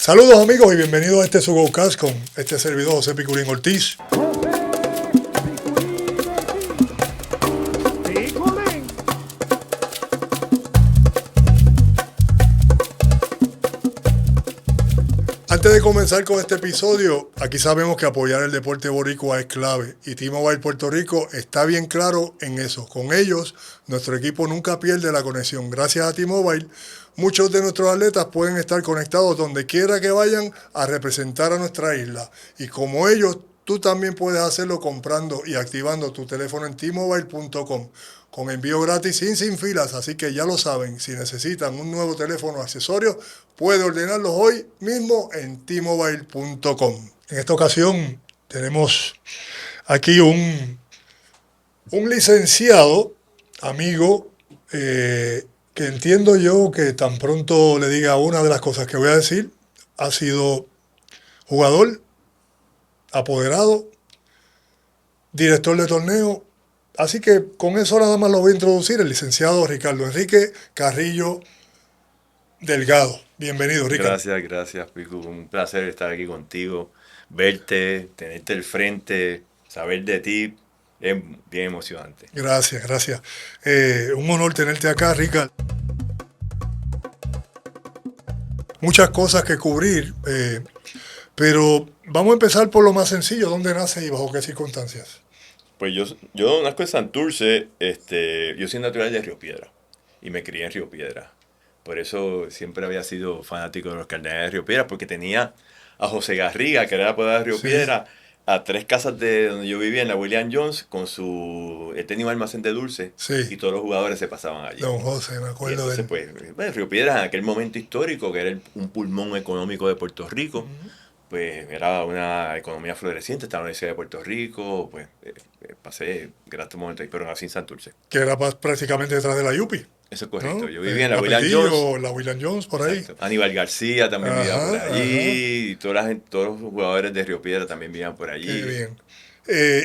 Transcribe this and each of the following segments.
Saludos amigos y bienvenidos a este su GoCast con este servidor José Piculín Ortiz. Antes de comenzar con este episodio, aquí sabemos que apoyar el deporte boricua es clave y T-Mobile Puerto Rico está bien claro en eso. Con ellos, nuestro equipo nunca pierde la conexión. Gracias a T-Mobile, muchos de nuestros atletas pueden estar conectados donde quiera que vayan a representar a nuestra isla. Y como ellos, tú también puedes hacerlo comprando y activando tu teléfono en T-Mobile.com. Con envío gratis y sin filas, así que ya lo saben, si necesitan un nuevo teléfono o accesorio, puede ordenarlos hoy mismo en T-Mobile.com. En esta ocasión tenemos aquí un licenciado, amigo, que entiendo yo que tan pronto le diga una de las cosas que voy a decir, ha sido jugador, apoderado, director de torneo. Así que con eso nada más lo voy a introducir, el licenciado Ricardo Enrique Carrillo Delgado. Bienvenido, Ricardo. Gracias, Pico. Un placer estar aquí contigo, verte, tenerte al frente, saber de ti, es bien emocionante. Gracias. Un honor tenerte acá, Ricardo. Muchas cosas que cubrir, pero vamos a empezar por lo más sencillo. ¿Dónde nace y bajo qué circunstancias? Pues yo nazco en Santurce, yo soy natural de Río Piedra y me crié en Río Piedra. Por eso siempre había sido fanático de los Cardenales de Río Piedra, porque tenía a José Garriga, que era el apoderado de Río Sí, Piedra, a 3 casas de donde yo vivía, en la William Jones, él tenía un almacén de dulce sí, y todos los jugadores se pasaban allí. don José, me Y acuerdo de entonces, él. pues, Río Piedras en aquel momento histórico, que era un pulmón económico de Puerto Rico, Ujú. pues era una economía floreciente, estaba en la Universidad de Puerto Rico, pues pasé grandes momentos ahí, pero nací en Santurce. Que era prácticamente detrás de la Yupi, Eso es correcto. ¿no? Yo vivía en la William Jones, Capetillo, la William Jones, por ahí. exacto. Aníbal García también vivía por Ajá, allí, y todos los jugadores de Río Piedra también vivían por qué allí. bien.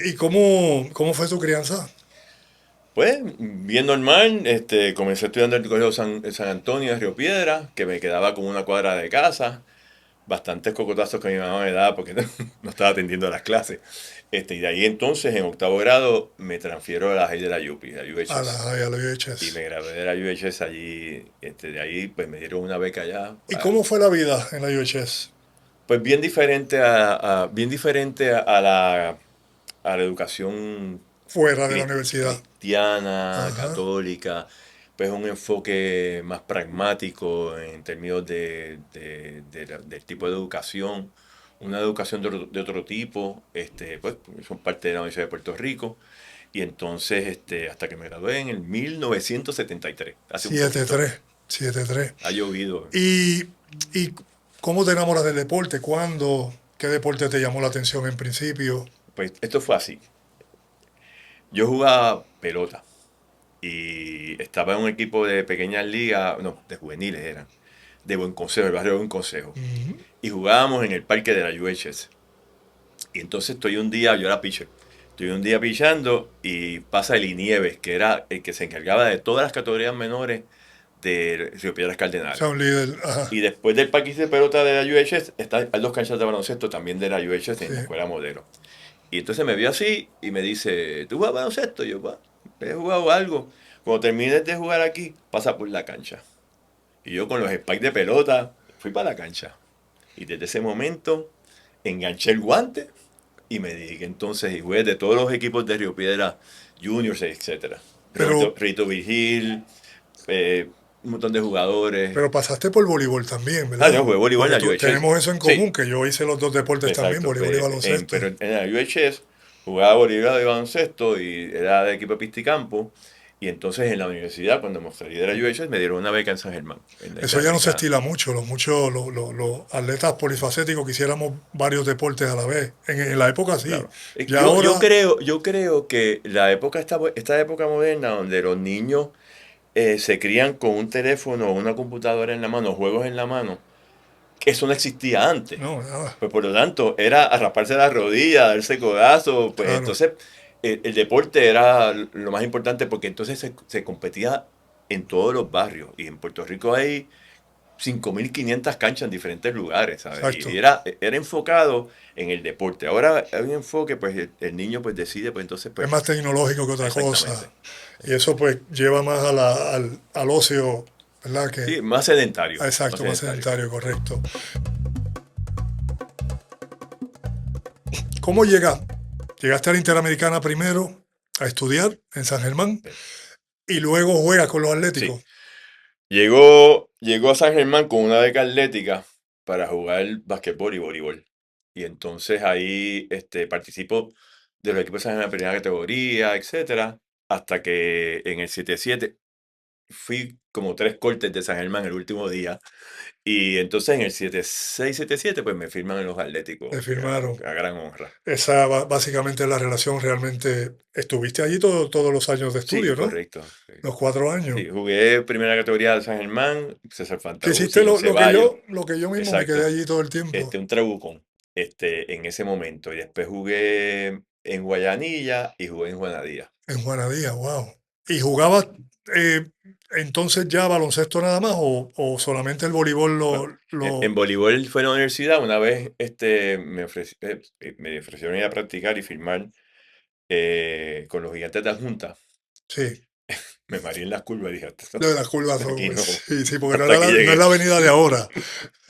¿Y cómo fue tu crianza? Pues, bien normal, comencé estudiando en el Colegio San Antonio de Río Piedra, que me quedaba como una cuadra de casa. Bastantes cocotazos que mi mamá me daba porque no estaba atendiendo las clases. Y de ahí entonces, en octavo grado, me transfiero a la High de la UPI, la UHS. A la Y UHS. me gradué de la UHS allí. De ahí, pues me dieron una beca allá. ¿Y cómo fue la vida en la UHS? Pues bien diferente bien diferente a la educación Fuera de la universidad. cristiana, Ajá. católica, pues un enfoque más pragmático en términos del tipo de educación, una educación de otro tipo, pues son parte de la Universidad de Puerto Rico, y entonces hasta que me gradué en el 1973, hace un poquito, 7-3. 7-3. ha llovido. ¿Y, y cómo te enamoras del deporte? ¿Cuándo? ¿Qué deporte te llamó la atención en principio? Pues esto fue así, yo jugaba pelota y estaba en un equipo de pequeñas ligas, no, de juveniles eran, de Buen Consejo, el barrio de Buen Consejo. Ujú. Y jugábamos en el parque de la UHS. Y entonces estoy un día, yo era pitcher, estoy un día pichando y pasa Eli Nieves, que era el que se encargaba de todas las categorías menores de Río Piedras O sea, Cardenales. un líder. Ajá. Y después del parque de pelota de la UHS, hay 2 canchas de baloncesto también de la UHS Sí. en la escuela modelo. Y entonces me vio así y me dice, ¿tú juegas baloncesto? Yo, va, he jugado algo. Cuando termines de jugar aquí, pasa por la cancha. Y yo con los spikes de pelota fui para la cancha. Y desde ese momento enganché el guante y me dediqué entonces y jugué de todos los equipos de Río Piedra, Juniors, etcétera. Pero, Rito Vigil, un montón de jugadores. pero pasaste por voleibol también, Yo ¿verdad? jugué voleibol Porque en la UHS. tenemos eso en Sí, común, que yo hice los dos deportes también, exacto. voleibol y baloncesto. Pero en la UHS jugaba voleibol y baloncesto y era de equipo de pista y campo. Y entonces en la universidad, cuando me salí de la UHS, me dieron una beca en San Germán, en la Eso ya no se Interamericana. estila mucho. Los atletas polifacéticos que hiciéramos varios deportes a la vez. En la época sí. Claro. Y Yo ahora, creo que esta época moderna donde los niños se crían con un teléfono o una computadora en la mano, juegos en la mano, que eso no existía antes. no, nada. Pues por lo tanto, era a rasparse la rodilla, darse codazo, pues Claro. entonces el deporte era lo más importante porque entonces se competía en todos los barrios. Y en Puerto Rico hay 5.500 canchas en diferentes lugares, ¿sabes? Y Exacto. era enfocado en el deporte. Ahora hay un enfoque, pues el niño pues decide, pues entonces, Es pues más tecnológico que otra cosa. exactamente. Y eso pues lleva más al ocio, ¿verdad? Sí, más sedentario, más Exacto, más sedentario. sedentario, correcto. ¿Cómo llegas? Llegaste a la Interamericana primero a estudiar en San Germán Sí. y luego juegas con los Sí. Atléticos. Llegó a San Germán con una beca atlética para jugar basquetbol y voleibol. Y entonces ahí participo de los equipos de San Germán de primera categoría, etcétera, hasta que en el 7-7 fui como 3 cortes de San Germán el último día. Y entonces en el 7-6, 7-7 pues me firman en los Atléticos, Te firmaron. a gran honra. Esa básicamente es la relación realmente. Estuviste allí todos los años de Sí, estudio, ¿no? correcto. Sí. Los 4 años. Sí, jugué primera categoría de San Germán, César Que hiciste Fantaguzzi, José lo que yo mismo me quedé exacto. allí todo el tiempo. Un trabucón, en ese momento. Y después jugué en Guayanilla y jugué en Juanadía. En Juanadía, wow. ¿Y jugabas eh, entonces ya baloncesto nada más o solamente el voleibol Bueno, en lo... voleibol fue en la universidad. Una vez me ofrecieron ir a practicar y firmar con los gigantes de Adjunta. Sí, Me mareé en las curvas y dije, lo de las curvas, aquí no, sí, sí, porque hasta aquí no es llegué. la avenida de ahora.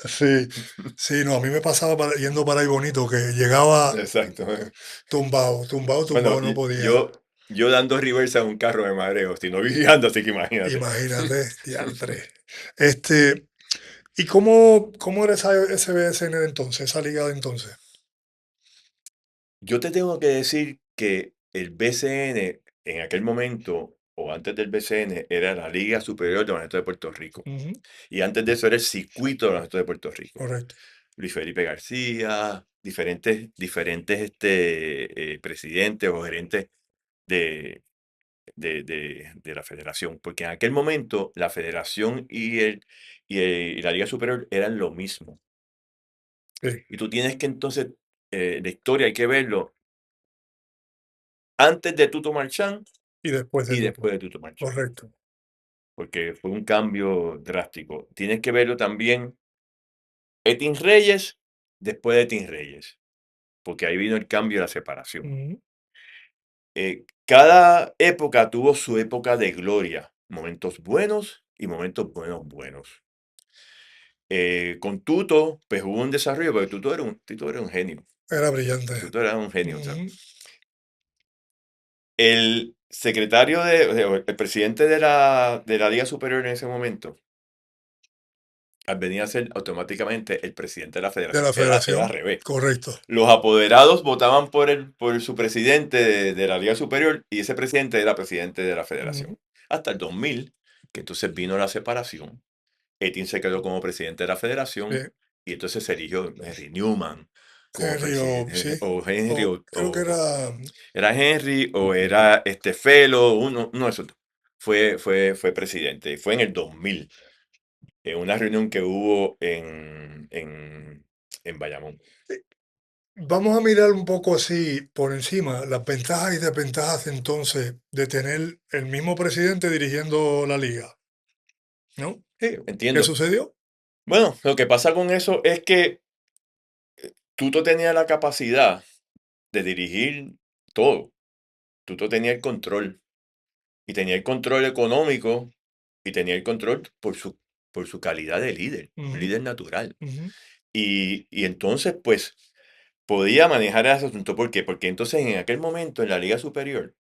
Sí, sí, no, a mí me pasaba yendo para ahí bonito, que llegaba Exacto. tumbado, tumbado, Bueno, tumbado, no podía. yo dando reversa en un carro de mareo, si no guiando, así que imagínate. Imagínate, diantre. ¿Y cómo era esa SBSN de entonces, esa liga de entonces? Yo te tengo que decir que el BCN en aquel momento, o antes del BCN, era la Liga Superior de Baloncesto de Puerto Rico. Ujú, Y antes de eso era el Circuito de Baloncesto de Puerto Rico. correcto. Luis Felipe García, diferentes presidentes o gerentes de, de la federación. Porque en aquel momento la federación y la Liga Superior eran lo mismo. Sí, Y tú tienes que entonces, la historia hay que verlo antes de Tuto Marchán y después de y todo, después de Tuto Marchán, correcto. porque fue un cambio drástico. Tienes que verlo también Etin Reyes después de Etin Reyes, porque ahí vino el cambio de la separación. Ujú, Cada época tuvo su época de gloria, momentos buenos y momentos buenos. Con Tuto, pues hubo un desarrollo, porque Tuto era un genio. era brillante. Tuto era un genio. O sea, Ujú, el secretario o el presidente de la Liga Superior en ese momento, al venir a ser automáticamente el presidente de la de federación. la Era al federación, revés. correcto. Los apoderados votaban por su presidente de la Liga Superior y ese presidente era presidente de la Ujú, federación. Hasta el 2000, que entonces vino la separación. Etin se quedó como presidente de la sí, federación y entonces se eligió Henry Newman como Henry presidente. sí. O Henry, O creo que era era Henry o era Felo, uno de esos dos. Fue presidente. Fue en el 2000 en una reunión que hubo en Bayamón. Vamos a mirar un poco así por encima las ventajas y desventajas entonces de tener el mismo presidente dirigiendo la liga, ¿no? Sí, ¿Qué entiendo. sucedió? Bueno, lo que pasa con eso es que Tuto tenía la capacidad de dirigir todo. Tuto tenía el control. Y tenía el control económico y tenía el control por su calidad de líder, un Ujú, líder natural. ujú, Y entonces, pues, podía manejar ese asunto. ¿Por qué? Porque entonces en aquel momento en la Liga Superior,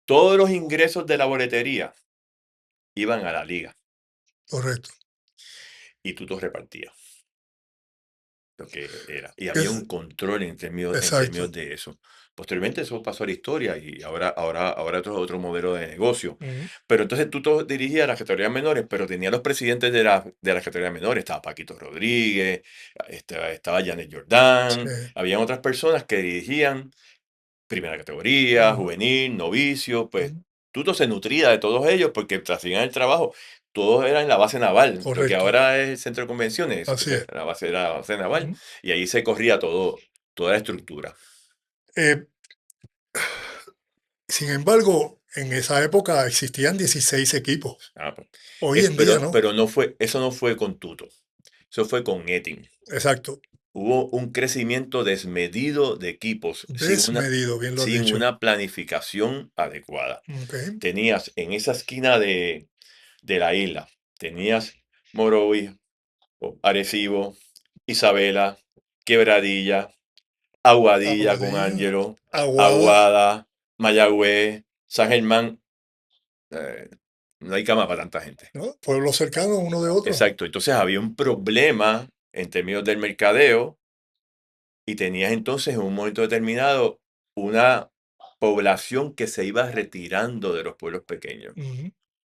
todos los ingresos de la boletería iban a la liga correcto. y Tuto repartía lo que era. Y había Es, un control en términos exacto. de eso. Posteriormente eso pasó a la historia y ahora otro modelo de negocio. Ujú, Pero entonces Tuto dirigía las categorías menores, pero tenía los presidentes de las categorías menores. Estaba Paquito Rodríguez, estaba Janet sí, Jordán, habían otras personas que dirigían primera categoría, ujú, juvenil, novicio, pues ujú, Tuto se nutría de todos ellos porque hacían el trabajo. Todos eran en la base naval, lo que correcto. ahora es el centro de convenciones, Así es. la base era la base naval, Ujú. y ahí se corría toda la estructura. Eh, Sin embargo, en esa época existían 16 equipos. Ah, pues, Hoy en día no. pero no fue, eso no fue con Tuto, eso fue con Etin. Exacto. Hubo un crecimiento desmedido de equipos Desmedido, bien lo has sin dicho. una planificación adecuada. Ok. Tenías en esa esquina de la isla, tenías Morovis, Arecibo, Isabela, Quebradilla, Aguadilla con Aguadilla, Ángelo, Aguada, Aguada, Mayagüez, San Germán. eh, no hay cama para tanta gente. ¿no? Pueblos cercanos uno de otro. Exacto. Entonces había un problema en términos del mercadeo y tenías entonces en un momento determinado una población que se iba retirando de los pueblos pequeños. Ujú.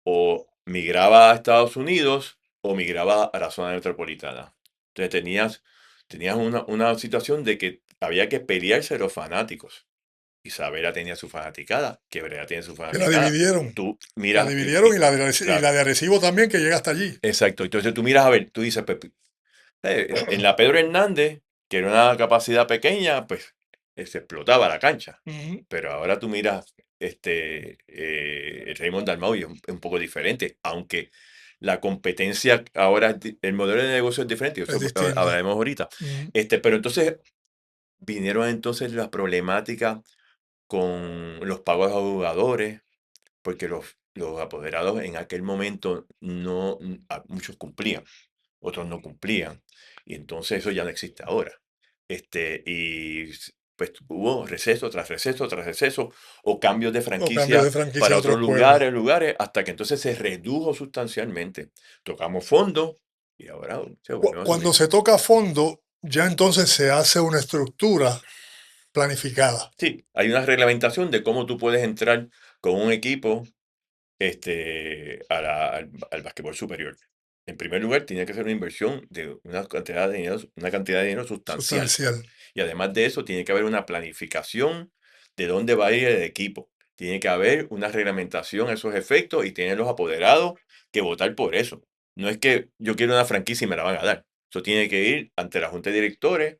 O migraba a Estados Unidos o migraba a la zona metropolitana. Entonces tenías una situación de que había que pelearse los fanáticos. Isabela tenía su fanaticada, Quebrada tiene su Que la fanaticada. dividieron. Tú La miras, dividieron y claro, la de Arecibo también, que llega hasta allí. exacto. Entonces tú miras a ver, tú dices, pues, en la Pedro Hernández, que era una capacidad pequeña, pues se explotaba la cancha. Ujú. Pero ahora tú miras el Raymond Dalmau y es un poco diferente, aunque la competencia ahora, el modelo de negocio es diferente, y Es eso distinta. hablaremos ahorita. Ujú. Pero entonces vinieron entonces las problemáticas con los pagos a los jugadores, porque los apoderados en aquel momento no, muchos cumplían, otros no cumplían, y entonces eso ya no existe ahora. Pues hubo receso tras receso tras receso, o cambios de O cambios de franquicia franquicia para a otros otros pueblos. lugares, hasta que entonces se redujo sustancialmente. Tocamos fondo y ahora se volvió a Cuando subir. se toca a fondo, ya entonces se hace una estructura planificada. Sí, hay una reglamentación de cómo tú puedes entrar con un equipo al basquetbol superior. En primer lugar, tiene que ser una inversión de una cantidad de dinero sustancial. Sustancial. Y además de eso, tiene que haber una planificación de dónde va a ir el equipo. Tiene que haber una reglamentación a esos efectos y tienen los apoderados que votar por eso. No es que yo quiero una franquicia y me la van a dar. Eso tiene que ir ante la junta de directores,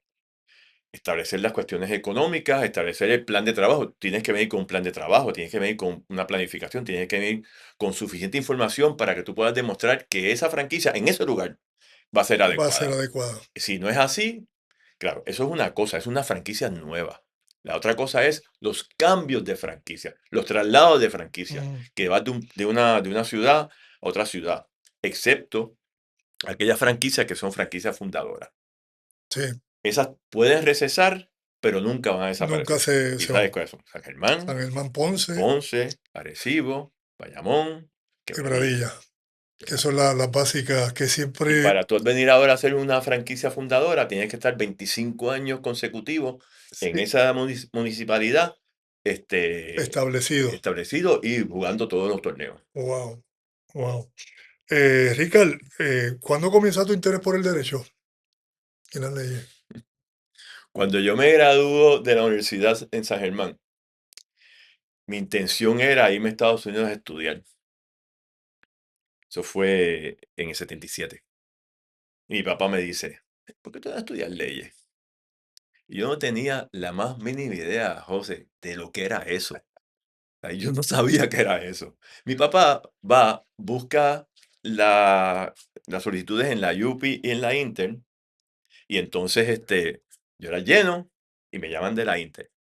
establecer las cuestiones económicas, establecer el plan de trabajo. Tienes que venir con un plan de trabajo, tienes que venir con una planificación, tienes que venir con suficiente información para que tú puedas demostrar que esa franquicia en ese lugar va a ser Va a ser adecuada. adecuado. Si no es así, claro, eso es una cosa, es una franquicia nueva. La otra cosa es los cambios de franquicia, los traslados de franquicia, Mm. que vas de una ciudad a otra ciudad, excepto aquellas franquicias que son franquicias fundadoras. Sí. Esas pueden recesar, pero nunca van a Nunca desaparecer. ¿Y se van. sabes cuáles son? San Germán, San Germán Ponce, Ponce, Arecibo, Bayamón, Quebradilla. Quebradilla, que son las básicas que Y siempre para tú venir ahora a ser una franquicia fundadora, tienes que estar 25 años consecutivos en sí, esa municipalidad establecido. establecido y jugando todos los torneos. Wow, wow. Ricard, ¿cuándo comenzó tu interés por el derecho y las leyes? Cuando yo me graduó de la universidad en San Germán, mi intención era irme a Estados Unidos a estudiar. Eso fue en el 77. Mi papá me dice, ¿por qué tú vas a estudiar leyes? Y yo no tenía la más mínima idea, José, de lo que era eso. O sea, yo no sabía qué era eso. Mi papá va, busca las solicitudes en la UPI y en la Inter, y entonces yo las lleno y me llaman de la Inter.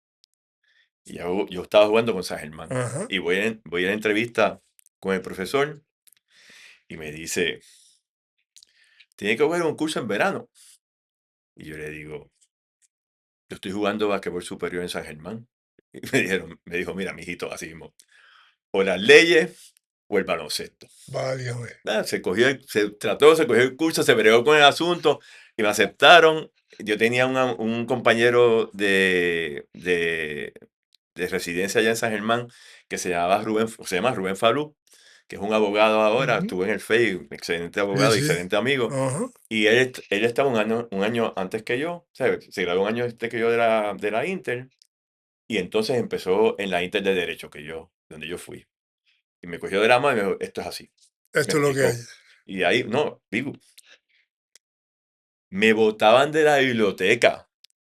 Y yo estaba jugando con San Germán. Ajá. Y voy a la entrevista con el profesor y me dice, tiene que coger un curso en verano. Y yo le digo, yo estoy jugando basquetbol superior en San Germán. Y me dijo, mira, mijito, así mismo, o las leyes o el baloncesto. Válgame. Se cogió el curso, se bregó con el asunto y me aceptaron. Yo tenía un compañero de residencia allá en San Germán que se llama Rubén Falú, que es un abogado ahora, Ujú. estuvo en el FEI, excelente Sí, abogado, sí. excelente amigo. Ajá. Y él estaba un año antes que yo, o sea, se graduó un año antes que yo de la Inter, y entonces empezó en la Inter de Derecho, donde yo fui. Y me cogió de la mano y me dijo, esto es así. Me Esto es lo que hay. explicó. Y de ahí, no, digo, me botaban de la biblioteca.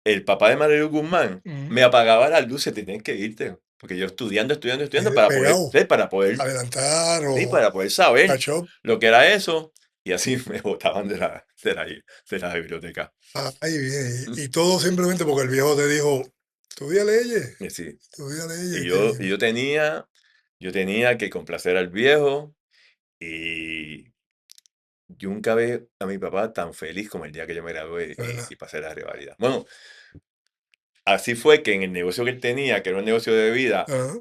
El papá de Mario Guzmán Ujú. me apagaba las luces, tenías que irte. porque yo estudiando para poder, pegado, sí, para poder, adelantar sí, o para poder saber catch up. lo que era eso, y así me botaban de la biblioteca. Ay, bien. Y todo simplemente porque el viejo te dijo, estudia leyes, Y sí, estudia y leyes, qué yo, y bien. yo tenía que complacer al viejo, y yo nunca vi a mi papá tan feliz como el día que yo me gradué ¿Verdad? y pasé la rivalidad. Bueno, así fue que en el negocio que él tenía, que era un negocio de bebida, Ajá.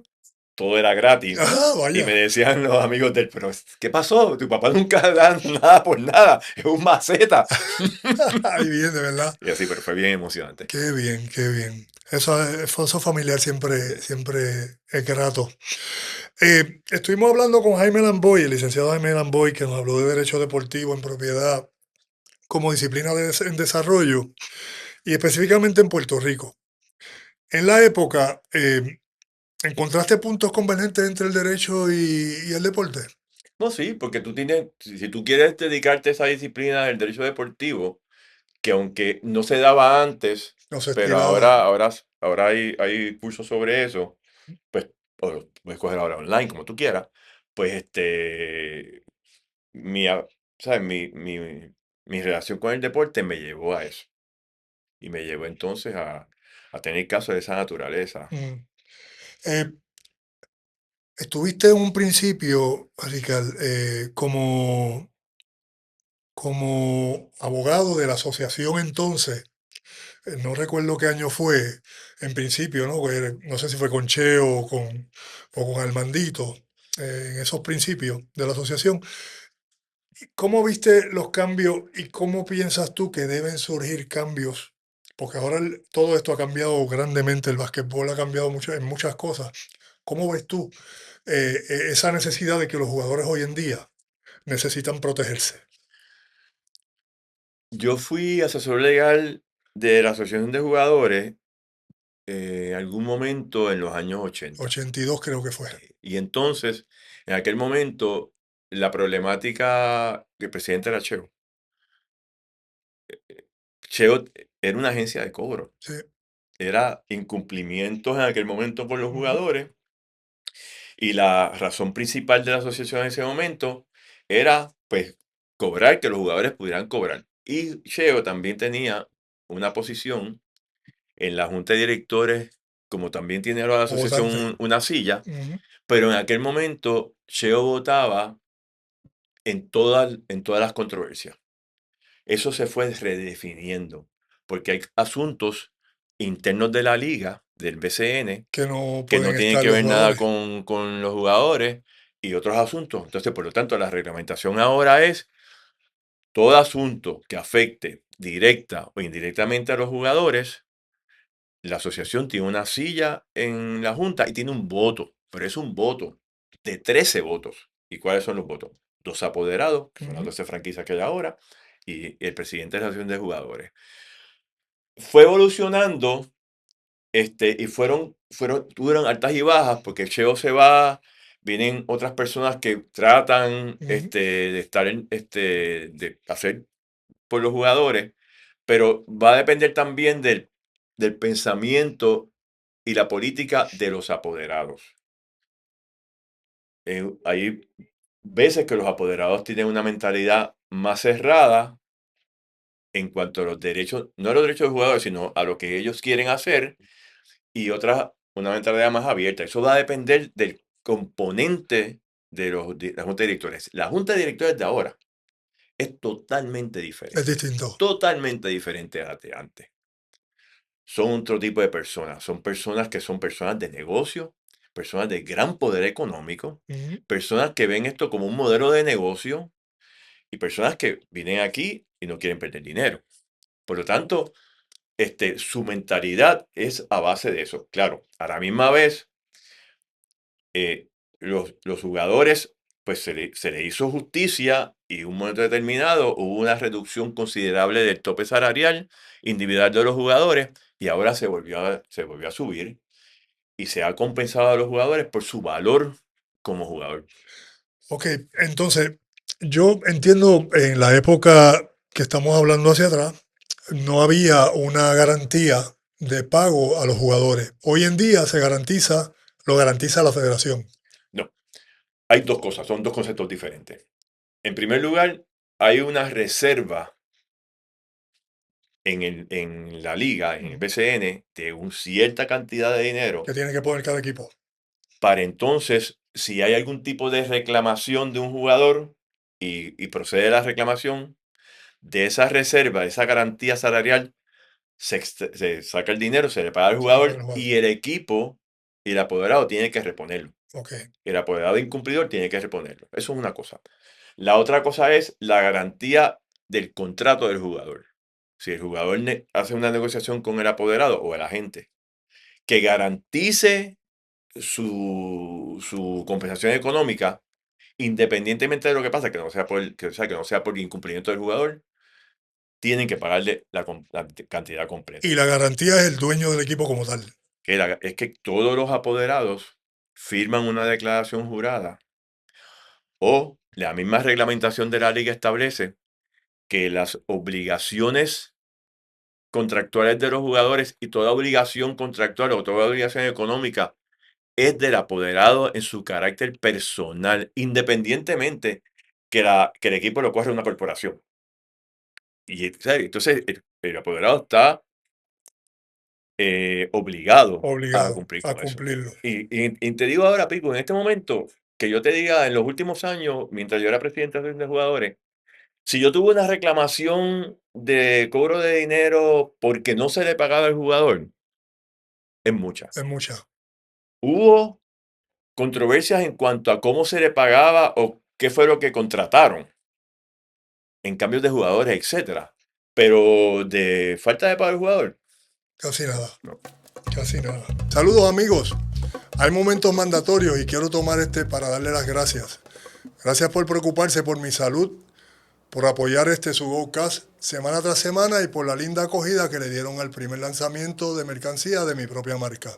todo era gratis. Ah, Y me vaya. decían los amigos del, pero ¿qué pasó? Tu papá nunca da nada por nada, es un maceta. Ay, bien, de verdad. Y así, pero fue bien emocionante. Qué bien, qué bien. Eso familiar Sí. siempre es grato. Estuvimos hablando con Jaime Lamboy, el licenciado Jaime Lamboy, que nos habló de derecho deportivo en propiedad como disciplina en desarrollo y específicamente en Puerto Rico. En la época, ¿encontraste puntos convergentes entre el derecho y el deporte? No, sí, porque tú tienes, si tú quieres dedicarte a esa disciplina del derecho deportivo, que aunque no se daba antes, No se pero estilaba. ahora hay cursos sobre eso, pues, o lo puedes coger ahora online, como tú quieras, pues ¿sabes? Mi relación con el deporte me llevó a eso. Y me llevó entonces a tener casos de esa naturaleza. Mm. Eh, Estuviste en un principio, Ricard, como abogado de la asociación entonces, no recuerdo qué año fue, en principio, ¿no? No sé si fue con Cheo o con Armandito, en esos principios de la asociación. ¿Cómo viste los cambios y cómo piensas tú que deben surgir cambios? Porque ahora todo esto ha cambiado grandemente, el básquetbol ha cambiado mucho en muchas cosas. ¿Cómo ves tú esa necesidad de que los jugadores hoy en día necesitan protegerse? Yo fui asesor legal de la Asociación de Jugadores en algún momento en los años 80. 82 creo que fue. Y entonces, en aquel momento, la problemática del presidente era Cheo. Cheo era una agencia de cobro. Sí. Era incumplimientos en aquel momento por los Ujú. jugadores. Y la razón principal de la asociación en ese momento era, pues, cobrar, que los jugadores pudieran cobrar. Y Cheo también tenía una posición en la junta de directores, como también tiene ahora la O asociación votante. una silla, Ujú. pero en aquel momento Cheo votaba en todas las controversias. Eso se fue redefiniendo, porque hay asuntos internos de la liga, del BCN, Que no que no pueden tienen estar que los ver nada jugadores. con los jugadores y otros asuntos. Entonces, por lo tanto, la reglamentación ahora es todo asunto que afecte directa o indirectamente a los jugadores. La asociación tiene una silla en la junta y tiene un voto, pero es un voto de 13 votos. ¿Y cuáles son los votos? Dos apoderados, que son las Ujú. 12 franquicias que hay ahora, y el presidente de la asociación de jugadores. Fue evolucionando. Y tuvieron altas y bajas porque Cheo se va, vienen otras personas que tratan Ujú. de estar de hacer por los jugadores, pero va a depender también del pensamiento y la política de los apoderados. Hay veces que los apoderados tienen una mentalidad más cerrada en cuanto a los derechos, no a los derechos de jugadores, sino a lo que ellos quieren hacer, y otra, una mentalidad más abierta. Eso va a depender del componente de la junta de directores. La junta de directores de ahora es Es distinto. totalmente diferente a la de antes. Son otro tipo de personas, son personas de negocio, personas de gran poder económico, Ujú. personas que ven esto como un modelo de negocio y personas que vienen aquí y no quieren perder dinero. Por lo tanto, su mentalidad es a base de eso. Claro, a la misma vez, los jugadores, pues se le hizo justicia y en un momento determinado hubo una reducción considerable del tope salarial individual de los jugadores y ahora se volvió a subir y se ha compensado a los jugadores por su valor como jugador. Ok, entonces yo entiendo en la época que estamos hablando hacia atrás, no había una garantía de pago a los jugadores. Hoy en día se garantiza Lo garantiza la federación. No, hay dos cosas, son dos conceptos diferentes. En primer lugar, hay una reserva en la liga, en el BCN, de una cierta cantidad de dinero Que tiene que poner cada equipo. para entonces, si hay algún tipo de reclamación de un jugador y procede la reclamación, de esa reserva, de esa garantía salarial, se saca el dinero, se le paga al Se le paga jugador al jugador. y el equipo y el apoderado tiene que reponerlo. Ok. El apoderado incumplidor tiene que reponerlo. Eso es una cosa. La otra cosa es la garantía del contrato del jugador. Si el jugador hace una negociación con el apoderado o el agente que garantice su compensación económica, independientemente de lo que pasa, que no sea que no sea por incumplimiento del jugador, tienen que pagarle la cantidad completa. Y la garantía es el dueño del equipo como tal. Es que todos los apoderados firman una declaración jurada o la misma reglamentación de la liga establece que las obligaciones contractuales de los jugadores y toda obligación contractual o toda obligación económica es del apoderado en su carácter personal, independientemente que el equipo lo corra una corporación. Y ¿sabes? Entonces el apoderado está obligado a Obligado cumplir a con eso. cumplirlo. Y te digo ahora, Pico, en este momento, que yo te diga, en los últimos años, mientras yo era presidente de jugadores, si yo tuve una reclamación de cobro de dinero porque no se le pagaba al jugador, es mucha. Es mucha. Hubo controversias en cuanto a cómo se le pagaba o qué fue lo que contrataron en cambios de jugadores, etcétera. Pero de falta de pago al jugador, Casi nada. no. Casi nada. Saludos amigos. Hay momentos mandatorios y quiero tomar para darle las gracias. Gracias por preocuparse por mi salud, por apoyar su GoCast semana tras semana y por la linda acogida que le dieron al primer lanzamiento de mercancía de mi propia marca.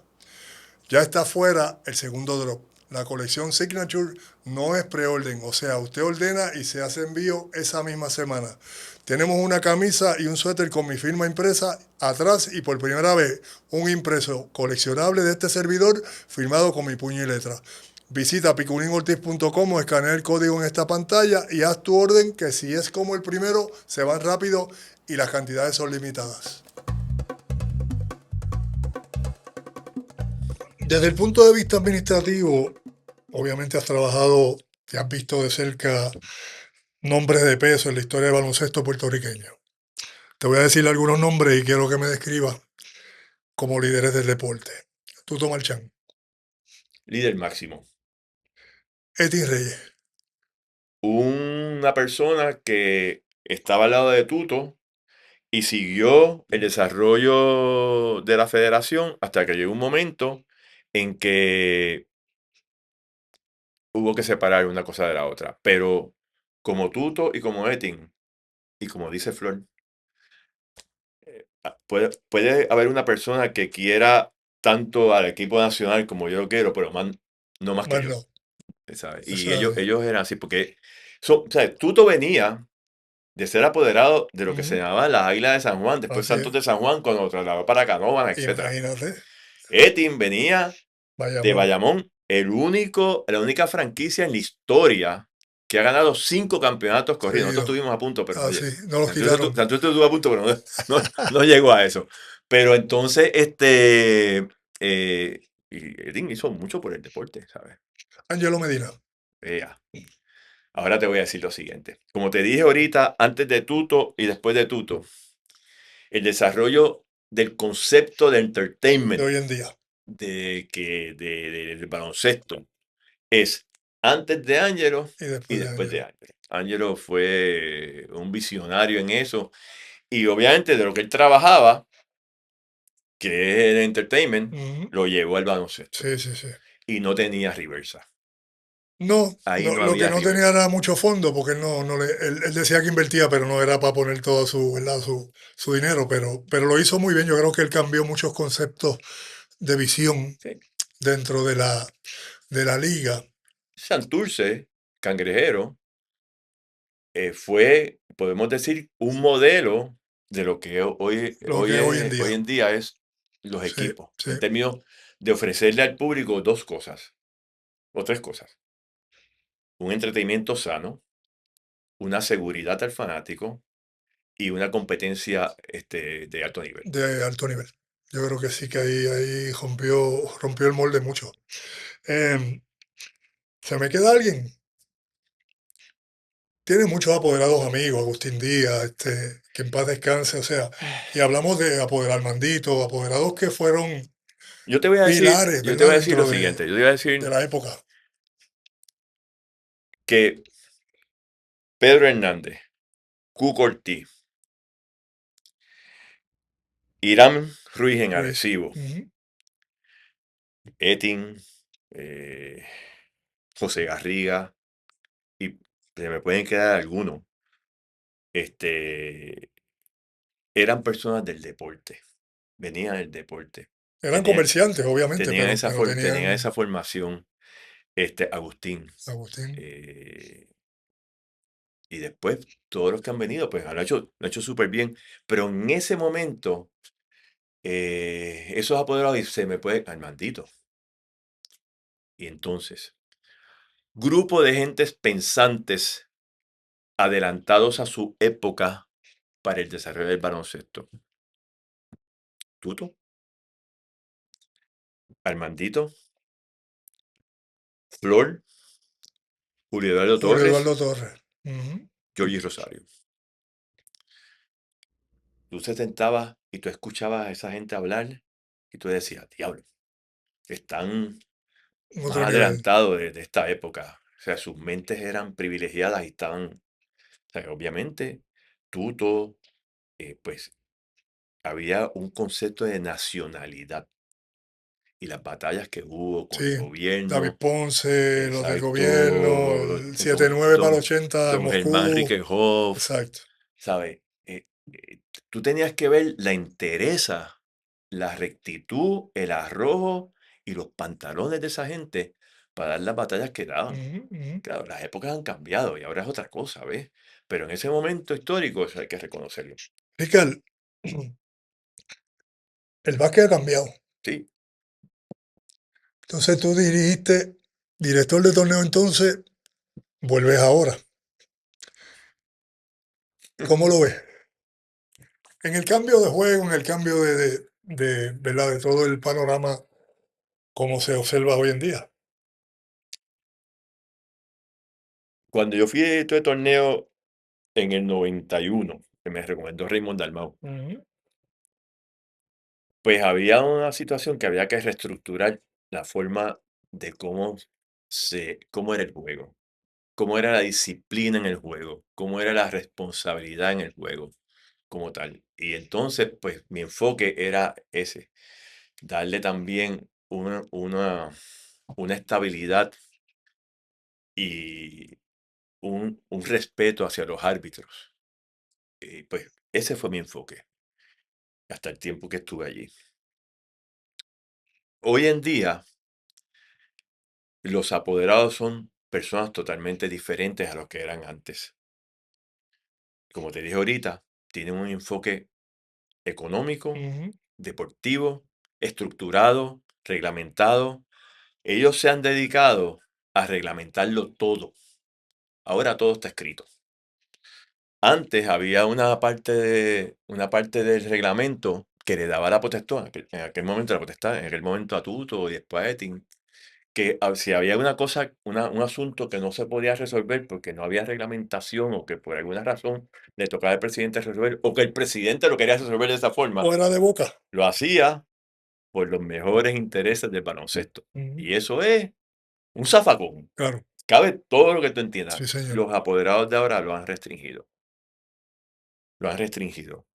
Ya está fuera el segundo drop. La colección Signature no es preorden, o sea, usted ordena y se hace envío esa misma semana. Tenemos una camisa y un suéter con mi firma impresa atrás y por primera vez un impreso coleccionable de este servidor firmado con mi puño y letra. Visita piculinortiz.com o escanea el código en esta pantalla y haz tu orden que si es como el primero se van rápido y las cantidades son limitadas. Desde el punto de vista administrativo, obviamente has trabajado y has visto de cerca nombres de peso en la historia del baloncesto puertorriqueño. Te voy a decir algunos nombres y quiero que me describas como líderes del deporte. Tuto Marchán, Líder máximo. Eddie Reyes, Una persona que estaba al lado de Tuto y siguió el desarrollo de la federación hasta que llegó un momento en que hubo que separar una cosa de la otra. Pero como Tuto y como Etin, y como dice Flor, puede haber una persona que quiera tanto al equipo nacional como yo lo quiero, pero no más que yo, bueno, ¿sabes? Y eso es así. ellos eran así, porque o sea, Tuto venía de ser apoderado de lo que se Ujú, llamaba las Águilas de San Juan, después así Santos es. de San Juan, cuando lo trasladó para Canóvanas, etc. Imagínate, Etin venía de Bayamón. Bayamón, la única franquicia en la historia que ha ganado 5 campeonatos corridos. Nosotros Seguido. estuvimos a punto, pero no Así, llegó. no los quitaron. Santurce estuvo a punto, pero no llegó a eso. Pero entonces, y Etin hizo mucho por el deporte, ¿sabes? Angelo Medina. Vea. Ahora te voy a decir lo siguiente. Como te dije ahorita, antes de Tuto y después de Tuto, el desarrollo del concepto de De entertainment hoy en día del baloncesto es antes de Angelo y y después de después de Angelo. Angelo. Angelo fue un visionario en eso y obviamente de lo que él trabajaba, que es el entertainment, Ujú. lo llevó al baloncesto Sí, sí, sí. y no tenía reversa. No, Ahí no lo que había no tenía reversa. era mucho fondo, porque él decía que invertía, pero no era para poner todo ¿verdad? Su dinero, pero lo hizo muy bien. Yo creo que él cambió muchos conceptos de visión Sí. dentro de la liga. Santurce, Cangrejero, fue, podemos decir, un modelo de lo que Lo que es hoy en hoy día. en día es los Sí, equipos, sí. en términos de ofrecerle al público dos cosas, o tres cosas. Un entretenimiento sano, una seguridad al fanático y una competencia de alto nivel. De alto nivel. Yo creo que sí que ahí rompió el molde mucho. ¿Se me queda alguien? Tiene muchos apoderados amigos, Agustín Díaz, que en paz descanse, o sea, y hablamos de apoderar Mandito, apoderados que fueron Yo te voy a decir, pilares, yo te voy ¿verdad? a decir lo Dentro siguiente, yo te voy a decir de la época. que Pedro Hernández, Cuco Ortiz, Irán Ruiz en Ruiz. Arecibo, Ujú. Etin, eh, José Garriga, y se me pueden quedar algunos, este, eran personas del deporte, venían del deporte, Eran tenían, comerciantes, obviamente, tenían esa, pero tenían tenían esa formación, Agustín, Agustín. eh, y después todos los que han venido, pues lo han hecho súper bien, pero en ese momento, esos apoderados, y se me puede, Armandito, y entonces, grupo de gentes pensantes, adelantados a su época para el desarrollo del baloncesto. Tuto, Armandito, Flor, Julio Eduardo Julio Eduardo Torres, Torres. Ujú. Georgie Rosario. Tú te sentabas y tú escuchabas a esa gente hablar y tú decías, diablo, están Otro más nivel. adelantados de esta época. O sea, sus mentes eran privilegiadas y estaban, o sea, obviamente, Tuto, pues había un concepto de nacionalidad y las batallas que hubo con el Sí, David gobierno, Ponce, los del gobierno, exacto, el 7-9 para el 80 en don Germán Moscú. Riquejoff, Exacto. ¿sabes? Tú tenías que ver la entereza, la rectitud, el arrojo y los pantalones de esa gente para dar las batallas que daban. Ujú, ujú. Claro, las épocas han cambiado y ahora es otra cosa, ¿ves? Pero en ese momento histórico eso hay que reconocerlo. Ricardo, el básquet ha cambiado. Sí, Entonces tú dirigiste, director de torneo entonces, vuelves ahora. ¿Cómo lo ves? En el cambio de juego, en el cambio ¿verdad? De todo el panorama, como se observa hoy en día. cuando yo fui director de torneo en el 91, que me recomendó Raymond Dalmau, Ujú, pues había una situación que había que reestructurar la forma de cómo era el juego, cómo era la disciplina en el juego, cómo era la responsabilidad en el juego como tal. Y entonces, pues mi enfoque era ese, darle también una estabilidad y un respeto hacia los árbitros. Y pues ese fue mi enfoque hasta el tiempo que estuve allí. Hoy en día, los apoderados son personas totalmente diferentes a lo que eran antes. Como te dije ahorita, tienen un enfoque económico, ujú. deportivo, estructurado, reglamentado. Ellos se han dedicado a reglamentarlo todo. Ahora todo está escrito. Antes había una parte del reglamento que le daba la potestad, en aquel momento la potestad, en aquel momento a Tuto y después a Etin, que si había una cosa, un asunto que no se podía resolver porque no había reglamentación o que por alguna razón le tocaba al presidente resolver o que el presidente lo quería resolver de esa forma, Fuera de boca. lo hacía por los mejores intereses del baloncesto. Ujú. Y eso es un zafacón. Claro, Cabe todo lo que tú entiendas. sí, señor. Los apoderados de ahora lo han restringido. Lo han restringido.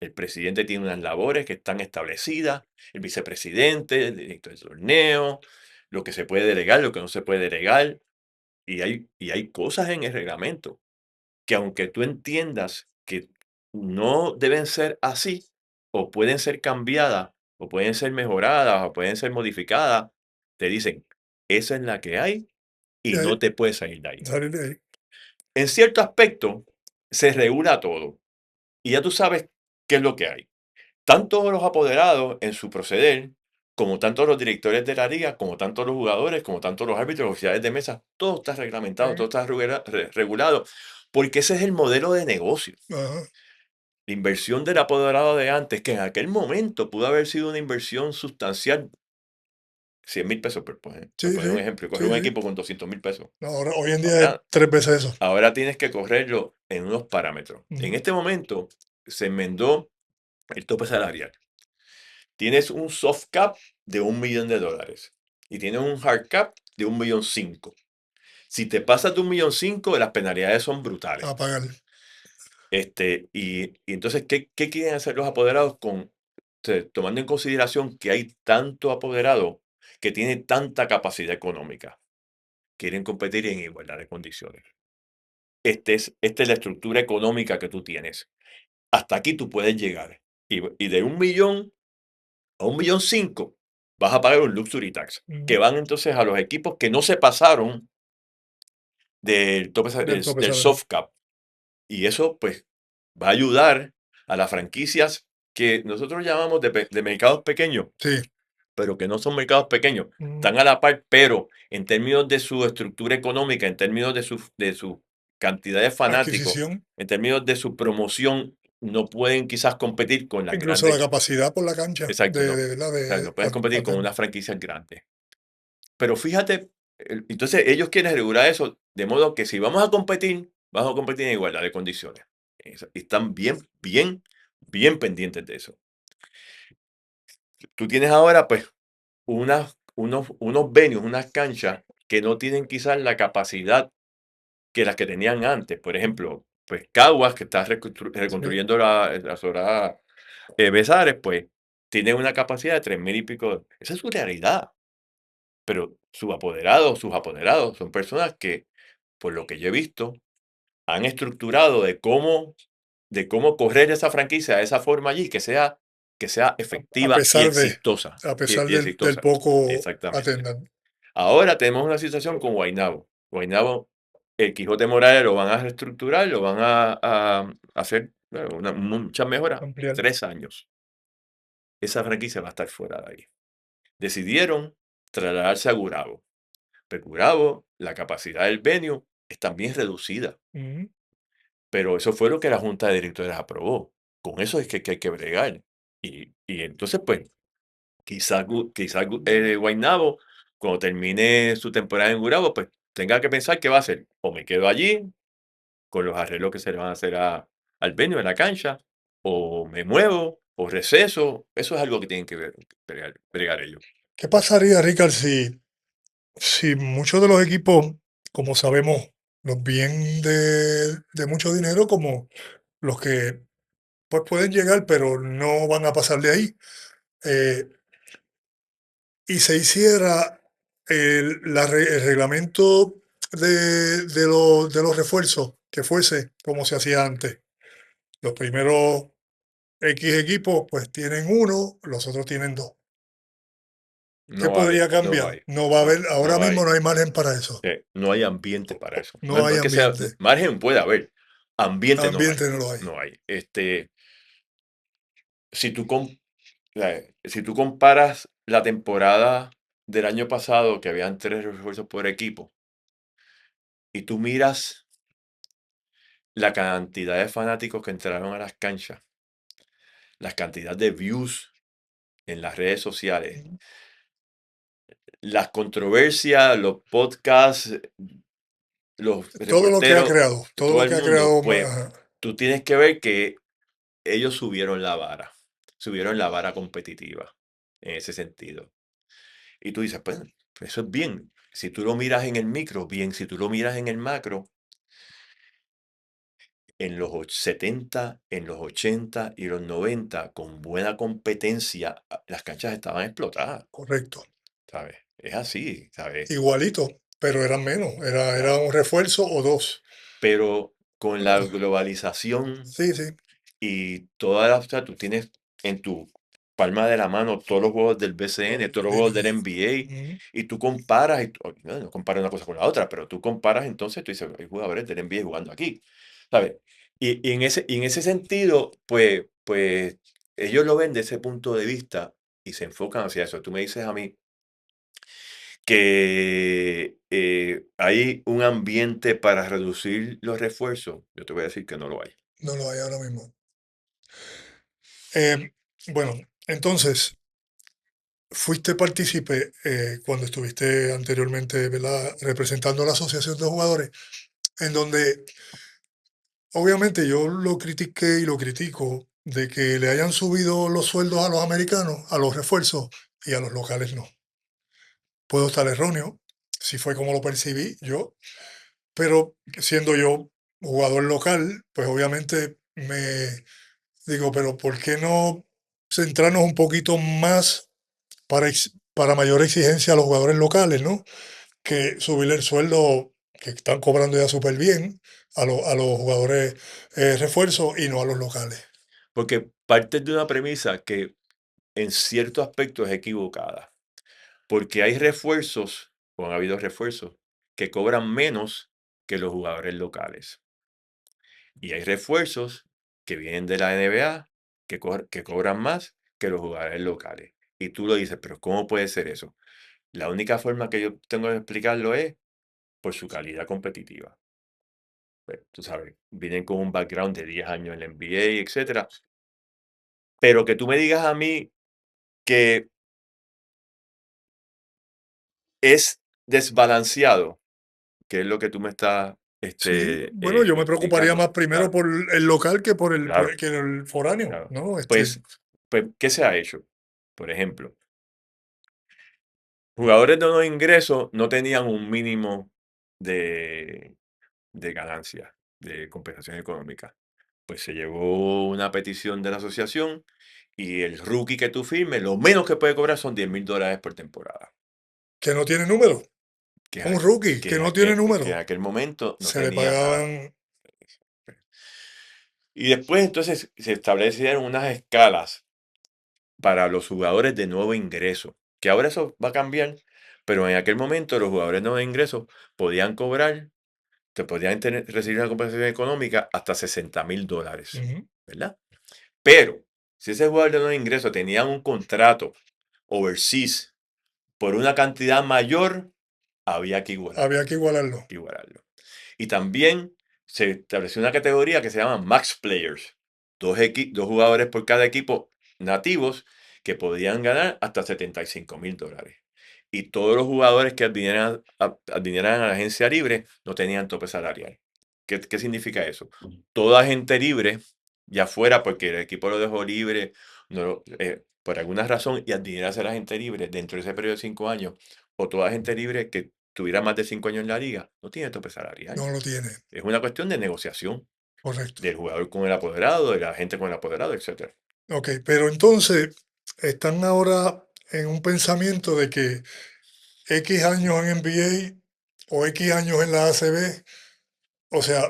El presidente tiene unas labores que están establecidas, el vicepresidente, el director del torneo, lo que se puede delegar, lo que no se puede delegar. Y hay cosas en el reglamento que aunque tú entiendas que no deben ser así, o pueden ser cambiadas, o pueden ser mejoradas, o pueden ser modificadas, te dicen, esa es la que hay Y y ahí, no te puedes salir de ahí. salir de ahí. En cierto aspecto, se regula todo y ya tú sabes qué es lo que hay. Tanto los apoderados en su proceder como tanto los directores de la liga, como tanto los jugadores, como tanto los árbitros, los oficiales de mesa, todo está reglamentado, todo está regulado, porque ese es el modelo de negocio. Ajá. La inversión del apoderado de antes, que en aquel momento pudo haber sido una inversión sustancial, 100,000 pesos, por Sí, poner un sí, ejemplo, coger sí, un sí. equipo con 200,000 pesos. No, hoy en día es Ahora, 3 veces eso. ahora tienes que correrlo en unos parámetros. En Ujú. este momento se enmendó el tope salarial. Tienes un soft cap de $1,000,000 y tienes un hard cap de 1,500,000. Si te pasas de 1,500,000, las penalidades son brutales. A pagar. Y entonces, ¿qué quieren hacer los apoderados tomando en consideración que hay tanto apoderado que tiene tanta capacidad económica? Quieren competir en igualdad de condiciones. Esta es la estructura económica que tú tienes. Hasta aquí tú puedes llegar. Y de 1,000,000 a 1,500,000 vas a pagar un luxury tax, que Ujú. van entonces a los equipos que no se pasaron del tope, Del tope del salarial. soft cap. Y eso, pues, va a ayudar a las franquicias que nosotros llamamos de mercados pequeños, Sí. pero que no son mercados pequeños. Ujú. Están a la par, pero en términos de su estructura económica, en términos de su cantidad de fanáticos, Adquisición. en términos de su promoción, no pueden quizás competir con las Incluso la grandes. capacidad por la cancha Exacto, no. ¿verdad? O sea, no pueden competir con Atender. unas franquicias grandes. Pero fíjate, entonces ellos quieren regular eso, de modo que si vamos a competir en igualdad de condiciones. Y están bien, bien, bien pendientes de eso. Tú tienes ahora, pues, unos venues, unas canchas que no tienen quizás la capacidad que las que tenían antes. Por ejemplo, pues Caguas, que está Sí. reconstruyendo la Sorada Besares, pues, tiene una capacidad de 3,000 y pico. Esa es su realidad. Pero sus apoderados son personas que, por lo que yo he visto, han estructurado de cómo correr esa franquicia de esa forma allí, que sea A efectiva y pesar de, exitosa. a Y, pesar y del exitosa. poco Exactamente. atendan. Ahora tenemos una situación con Guaynabo. Guaynabo, el Quijote Morales lo van a reestructurar, lo van a hacer bueno, muchas mejoras. Ampliar. 3 años. Esa franquicia va a estar fuera de ahí. Decidieron trasladarse a Gurabo. Pero Gurabo, la capacidad del venue es también reducida. Ujú. Pero eso fue lo que la junta de directores aprobó. Con eso es que hay que bregar. Y entonces, pues, quizás Guaynabo, cuando termine su temporada en Gurabo, pues tenga que pensar qué va a hacer. O me quedo allí con los arreglos que se le van a hacer al venue, a la cancha, o me muevo, o receso. Eso es algo que tienen que bregar ellos. ¿Qué pasaría, Ricard, si muchos de los equipos, como sabemos, los bien de mucho dinero, como los que pues pueden llegar, pero no van a pasar de ahí, eh, y se hiciera el reglamento de los refuerzos, que fuese como se hacía antes? Los primeros X equipos pues tienen uno, los otros tienen dos. ¿Qué No hay, podría no cambiar? hay, No va a no, haber, ahora no mismo hay. no hay margen para eso. No hay ambiente para eso. No, No no hay es que sea, ambiente. margen puede haber, ambiente no hay, Ambiente no lo hay. no hay. Si tú, si tú comparas la temporada del año pasado, que habían 3 refuerzos por equipo, y tú miras la cantidad de fanáticos que entraron a las canchas, la cantidad de views en las redes sociales, Ujú. las controversias, los podcasts, los Todo lo que ha reporteros, creado, todo todo lo el que ha mundo, creado. pues Ajá. tú tienes que ver que ellos subieron la vara competitiva en ese sentido. Y tú dices, pues, eso es bien. Si tú lo miras en el micro, bien. Si tú lo miras en el macro, en los 70, en los 80 y los 90, con buena competencia, las canchas estaban explotadas, Correcto. ¿sabes? Es así, ¿sabes? Igualito, pero eran menos. Era Claro. un refuerzo o dos. Pero con la globalización Sí, sí. y todas las, o sea, tú tienes en tu palma de la mano todos los juegos del BCN, todos los De juegos del NBA. NBA, Ujú. y tú comparas, no comparas una cosa con la otra, pero tú comparas entonces, tú dices, hay jugadores del NBA jugando aquí, ¿sabes? Y en ese sentido, pues ellos lo ven de ese punto de vista, y se enfocan hacia eso. Tú me dices a mí que hay un ambiente para reducir los refuerzos. Yo te voy a decir que no lo hay. No lo hay ahora mismo. Eh, bueno, entonces, fuiste partícipe cuando estuviste anteriormente, ¿verdad?, representando a la Asociación de Jugadores, en donde obviamente yo lo critiqué y lo critico de que le hayan subido los sueldos a los americanos, a los refuerzos, y a los locales no. Puedo estar erróneo, si fue como lo percibí yo, pero siendo yo jugador local, pues obviamente me digo, pero ¿por qué no centrarnos un poquito más para mayor exigencia a los jugadores locales, ¿no? Que subirle el sueldo que están cobrando ya súper bien a los jugadores refuerzos y no a los locales. Porque parte de una premisa que en cierto aspecto es equivocada. Porque hay refuerzos, o han habido refuerzos, que cobran menos que los jugadores locales. Y hay refuerzos que vienen de la NBA que cobran más que los jugadores locales. Y tú lo dices, pero ¿cómo puede ser eso? La única forma que yo tengo de explicarlo es por su calidad competitiva. Pues, tú sabes, vienen con un background de 10 años en la NBA, etcétera. Pero que tú me digas a mí que es desbalanceado, que es lo que tú me estás Sí, bueno, yo me preocuparía explicando. más primero Claro, por el local que claro, que el foráneo, claro. ¿no? Pues, ¿qué se ha hecho? Por ejemplo, jugadores de unos ingresos no tenían un mínimo de, de ganancia, de compensación económica. Pues se llevó una petición de la asociación y el rookie que tú firmes, lo menos que puede cobrar son $10,000 por temporada. que no tiene número. Que, Un a- rookie que no tiene que en número. aquel momento no Se le tenía nada. pagaban. Y después entonces se establecieron unas escalas para los jugadores de nuevo ingreso, que ahora eso va a cambiar, pero en aquel momento los jugadores de nuevo ingreso podían cobrar, te podían recibir una compensación económica hasta $60,000, Ujú. ¿verdad? Pero si ese jugador de nuevo ingreso tenía un contrato overseas por una cantidad mayor, había que Había igualarlo, que igualarlo. que igualarlo. Y también se estableció una categoría que se llama Max Players. Dos jugadores por cada equipo nativos que podían ganar hasta $75,000. Y todos los jugadores que advinieran a la agencia libre no tenían tope salarial. ¿Qué significa eso? Toda agente libre, ya fuera porque el equipo lo dejó libre, por alguna razón, y adviniera a ser agente libre dentro de ese periodo de 5 años, o toda agente libre que tuviera más de 5 años en la liga, no tiene tope salarial. No lo tiene. Es una cuestión de negociación Correcto. del jugador con el apoderado, de la gente con el apoderado, etcétera. Ok, pero entonces están ahora en un pensamiento de que X años en NBA o X años en la ACB, o sea,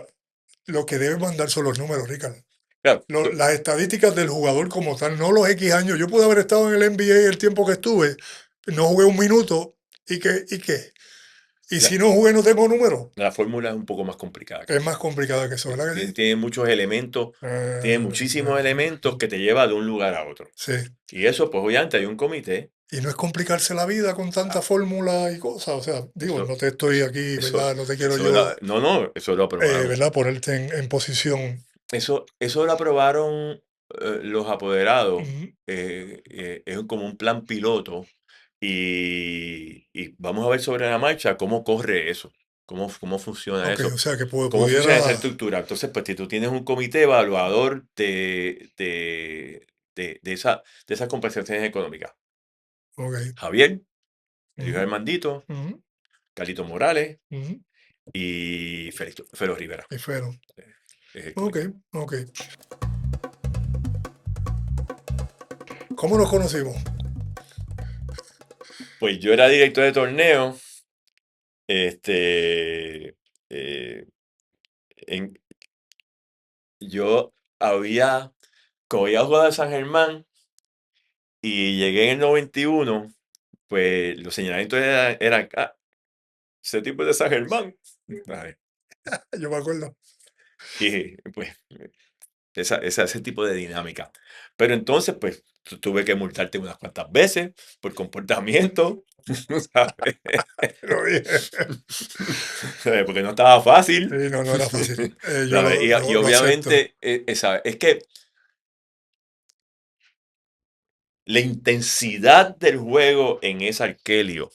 lo que debe mandar son los números, Ricardo. Claro, Las estadísticas del jugador como tal, no los X años. Yo pude haber estado en el NBA el tiempo que estuve, no jugué un minuto, ¿y qué? Y la, si no jugué, no tengo número. la fórmula es un poco más complicada que Es eso. más complicado que eso, ¿verdad que sí? Tiene muchos elementos, tiene muchísimos elementos que te lleva de un lugar a otro. Sí. Y eso, pues obviamente hay un comité. Y no es complicarse la vida con tanta ah, fórmula y cosas. O sea, digo, Eso, no te estoy aquí, eso, ¿verdad? No te quiero yo, no, no, eso lo aprobaron. ¿verdad? Ponerte en posición. Eso lo aprobaron los apoderados. Ujú. Es como un plan piloto y vamos a ver sobre la marcha cómo corre eso, cómo funciona Ok, eso, o sea, que cómo funciona esa pudiera. estructura. Entonces, pues si tú tienes un comité evaluador de esas compensaciones económicas, Ok. Javier, el hijo Ujú, del mandito, ujú, Carlito Morales ujú. y Félix Rivera, Y fueron. eh, es el Ok, comité. ok. ¿Cómo nos conocimos? Pues yo era director de torneo. Este, eh, en- yo como había jugado en San Germán y llegué en el 91, pues los señalamientos eran, ese tipo es de San Germán. Ay, Yo me acuerdo. y pues ese tipo de dinámica. Pero entonces, pues tuve que multarte unas cuantas veces por comportamiento, ¿sabes? Pero bien. ¿Sabes? Porque no estaba fácil, Sí, no, no era fácil. Yo ¿sabes? Y lo acepto. obviamente, ¿sabes? Es que la intensidad del juego en esa Arkelio,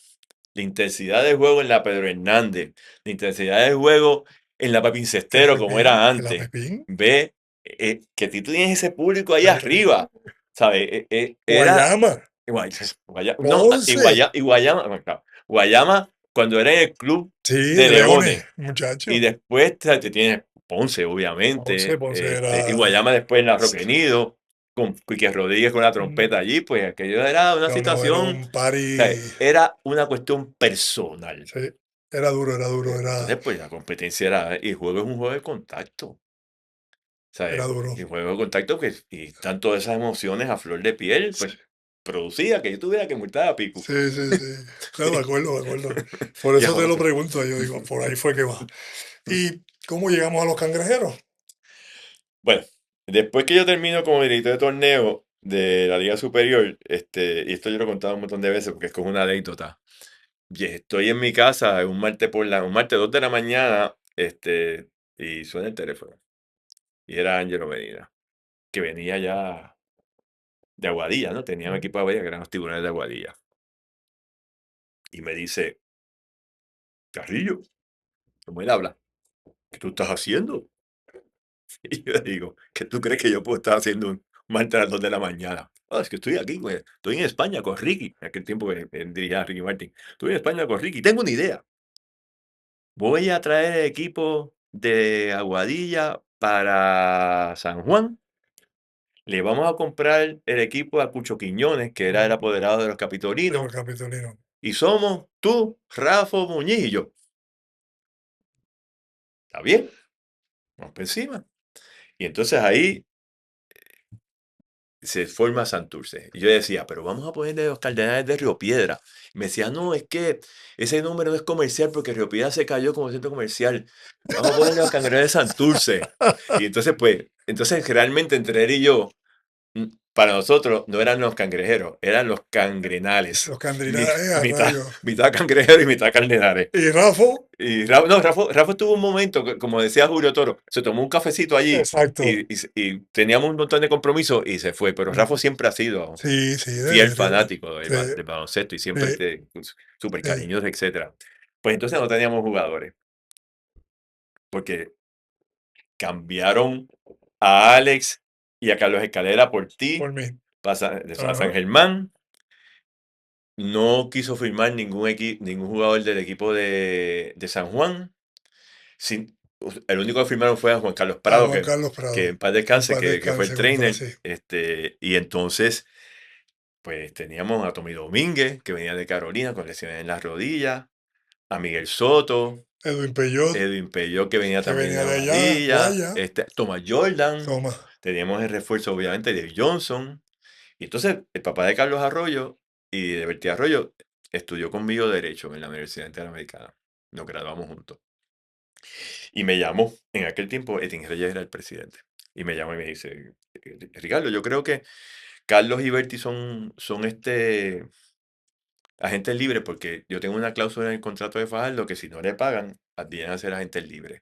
la intensidad del juego en la Pedro Hernández, la intensidad del juego en la Papin Cestero, como era En la antes. Pepín. Ve que tú tienes ese público ahí Sí. arriba, ¿sabes? Era Guayama. No, Ponce. Y Guayama, bueno, claro, Guayama, cuando era en el club Sí, de de Leones, Leones, y muchacho. después te tienes Ponce, obviamente, Ponce y era. Guayama después en la Roque Nido, con Quique Rodríguez con la Mm, trompeta allí, pues aquello era una No, no, era situación, un o sea, party. era una cuestión personal. Sí, era duro, era duro, Entonces, pues la competencia era, y el juego es un juego de contacto. era ¿Sabes? duro. Y juego de contacto que, y tanto esas emociones a flor de piel, Sí, pues producía que yo tuviera que multar a Pico. sí, sí. Sí. No, de acuerdo, de acuerdo. Por Y a eso te lo José. pregunto, yo digo, por ahí fue que va. ¿Y cómo llegamos a los cangrejeros? Bueno, después que yo termino como director de torneo de la Liga Superior, y esto yo lo he contado un montón de veces porque es como una anécdota. Y estoy en mi casa un martes 2 de la mañana, y suena el teléfono. Y era Ángelo Medina, que venía ya de Aguadilla, ¿no? Tenía un Mm. equipo de Aguadilla, que eran los tiburones de Aguadilla. Y me dice, Carrillo, ¿cómo él habla? ¿Qué tú estás haciendo? Y yo digo, ¿qué tú crees que yo puedo estar haciendo un martes a las 2 de la mañana? "Ah, es que estoy aquí, güey. Estoy en España con Ricky". En aquel tiempo que dirigía a Ricky Martin. Estoy en España con Ricky. Tengo una idea. Voy a traer el equipo de Aguadilla para San Juan. Le vamos a comprar el equipo a Cucho Quiñones, que era el Mm. apoderado de los De los capitolinos. capitolinos. Y somos tú, Rafa Muñiz y yo. ¿Está bien? Vamos por encima. Y entonces ahí se forma Santurce. Y yo decía, pero vamos a ponerle los Cardenales de Río Piedra. Y me decía, no, es que ese número no es comercial porque Río Piedra se cayó como centro comercial. Vamos a ponerle los Cangrejeros de Santurce. Y entonces, pues, entonces realmente entre él y yo, para nosotros no eran los cangrejeros, eran los cangrenales. Los candrinales, a Mitad, rayos. mitad cangrejeros y mitad cardenales. Y Rafa, Y Rafa tuvo un momento, como decía Julio Toro, se tomó un cafecito allí exacto. y teníamos un montón de compromisos y se fue. Pero Rafa Mm. siempre ha sido Sí, sí, fiel fanático sí, del baloncesto y siempre sí, súper sí. cariñoso, etcétera. Pues entonces no teníamos jugadores, porque cambiaron a Alex y a Carlos Escalera por ti, Por mí. de San Ajá. Germán. No quiso firmar ningún jugador del equipo de San Juan. El único que firmaron fue a Juan Carlos A Prado, Juan Carlos que Prado. en paz Que en descanse, paz que fue el descanse, como tal, trainer. sí. Y entonces, pues teníamos a Tommy Domínguez, que venía de Carolina con lesiones en las rodillas, a Miguel Soto, Edwin Peyot, Edwin Peyot, que venía que también de venía de allá, Aguadilla, Guaya. Thomas Jordan, Toma. teníamos el refuerzo, obviamente, de Johnson. Y entonces, el papá de Carlos Arroyo y de Bertie Arroyo estudió conmigo Derecho en la Universidad Interamericana. Nos graduamos juntos. Y me llamó, en aquel tiempo, Edwin Reyes era el presidente. Y me llamó y me dice, Ricardo, yo creo que Carlos y Bertie son agentes libres porque yo tengo una cláusula en el contrato de Fajardo que si no le pagan, vienen a ser agentes libres.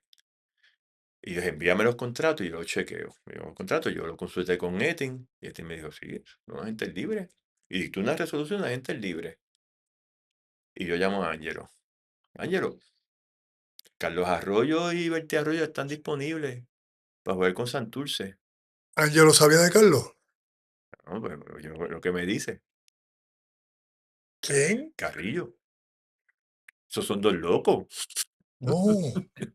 Y yo dije, envíame los contratos y yo los chequeo. Me dio los contratos, yo lo consulté con Etin y Etin me dijo, sí, son agentes libres. Y dictó una resolución de agentes libres. Y yo llamo a Ángelo. Ángelo, Carlos Arroyo y Bertie Arroyo están disponibles para jugar con Santurce. ¿Ángelo sabía de Carlos? No, pues, lo que me dice, ¿Quién? Carrillo, esos son dos locos. No.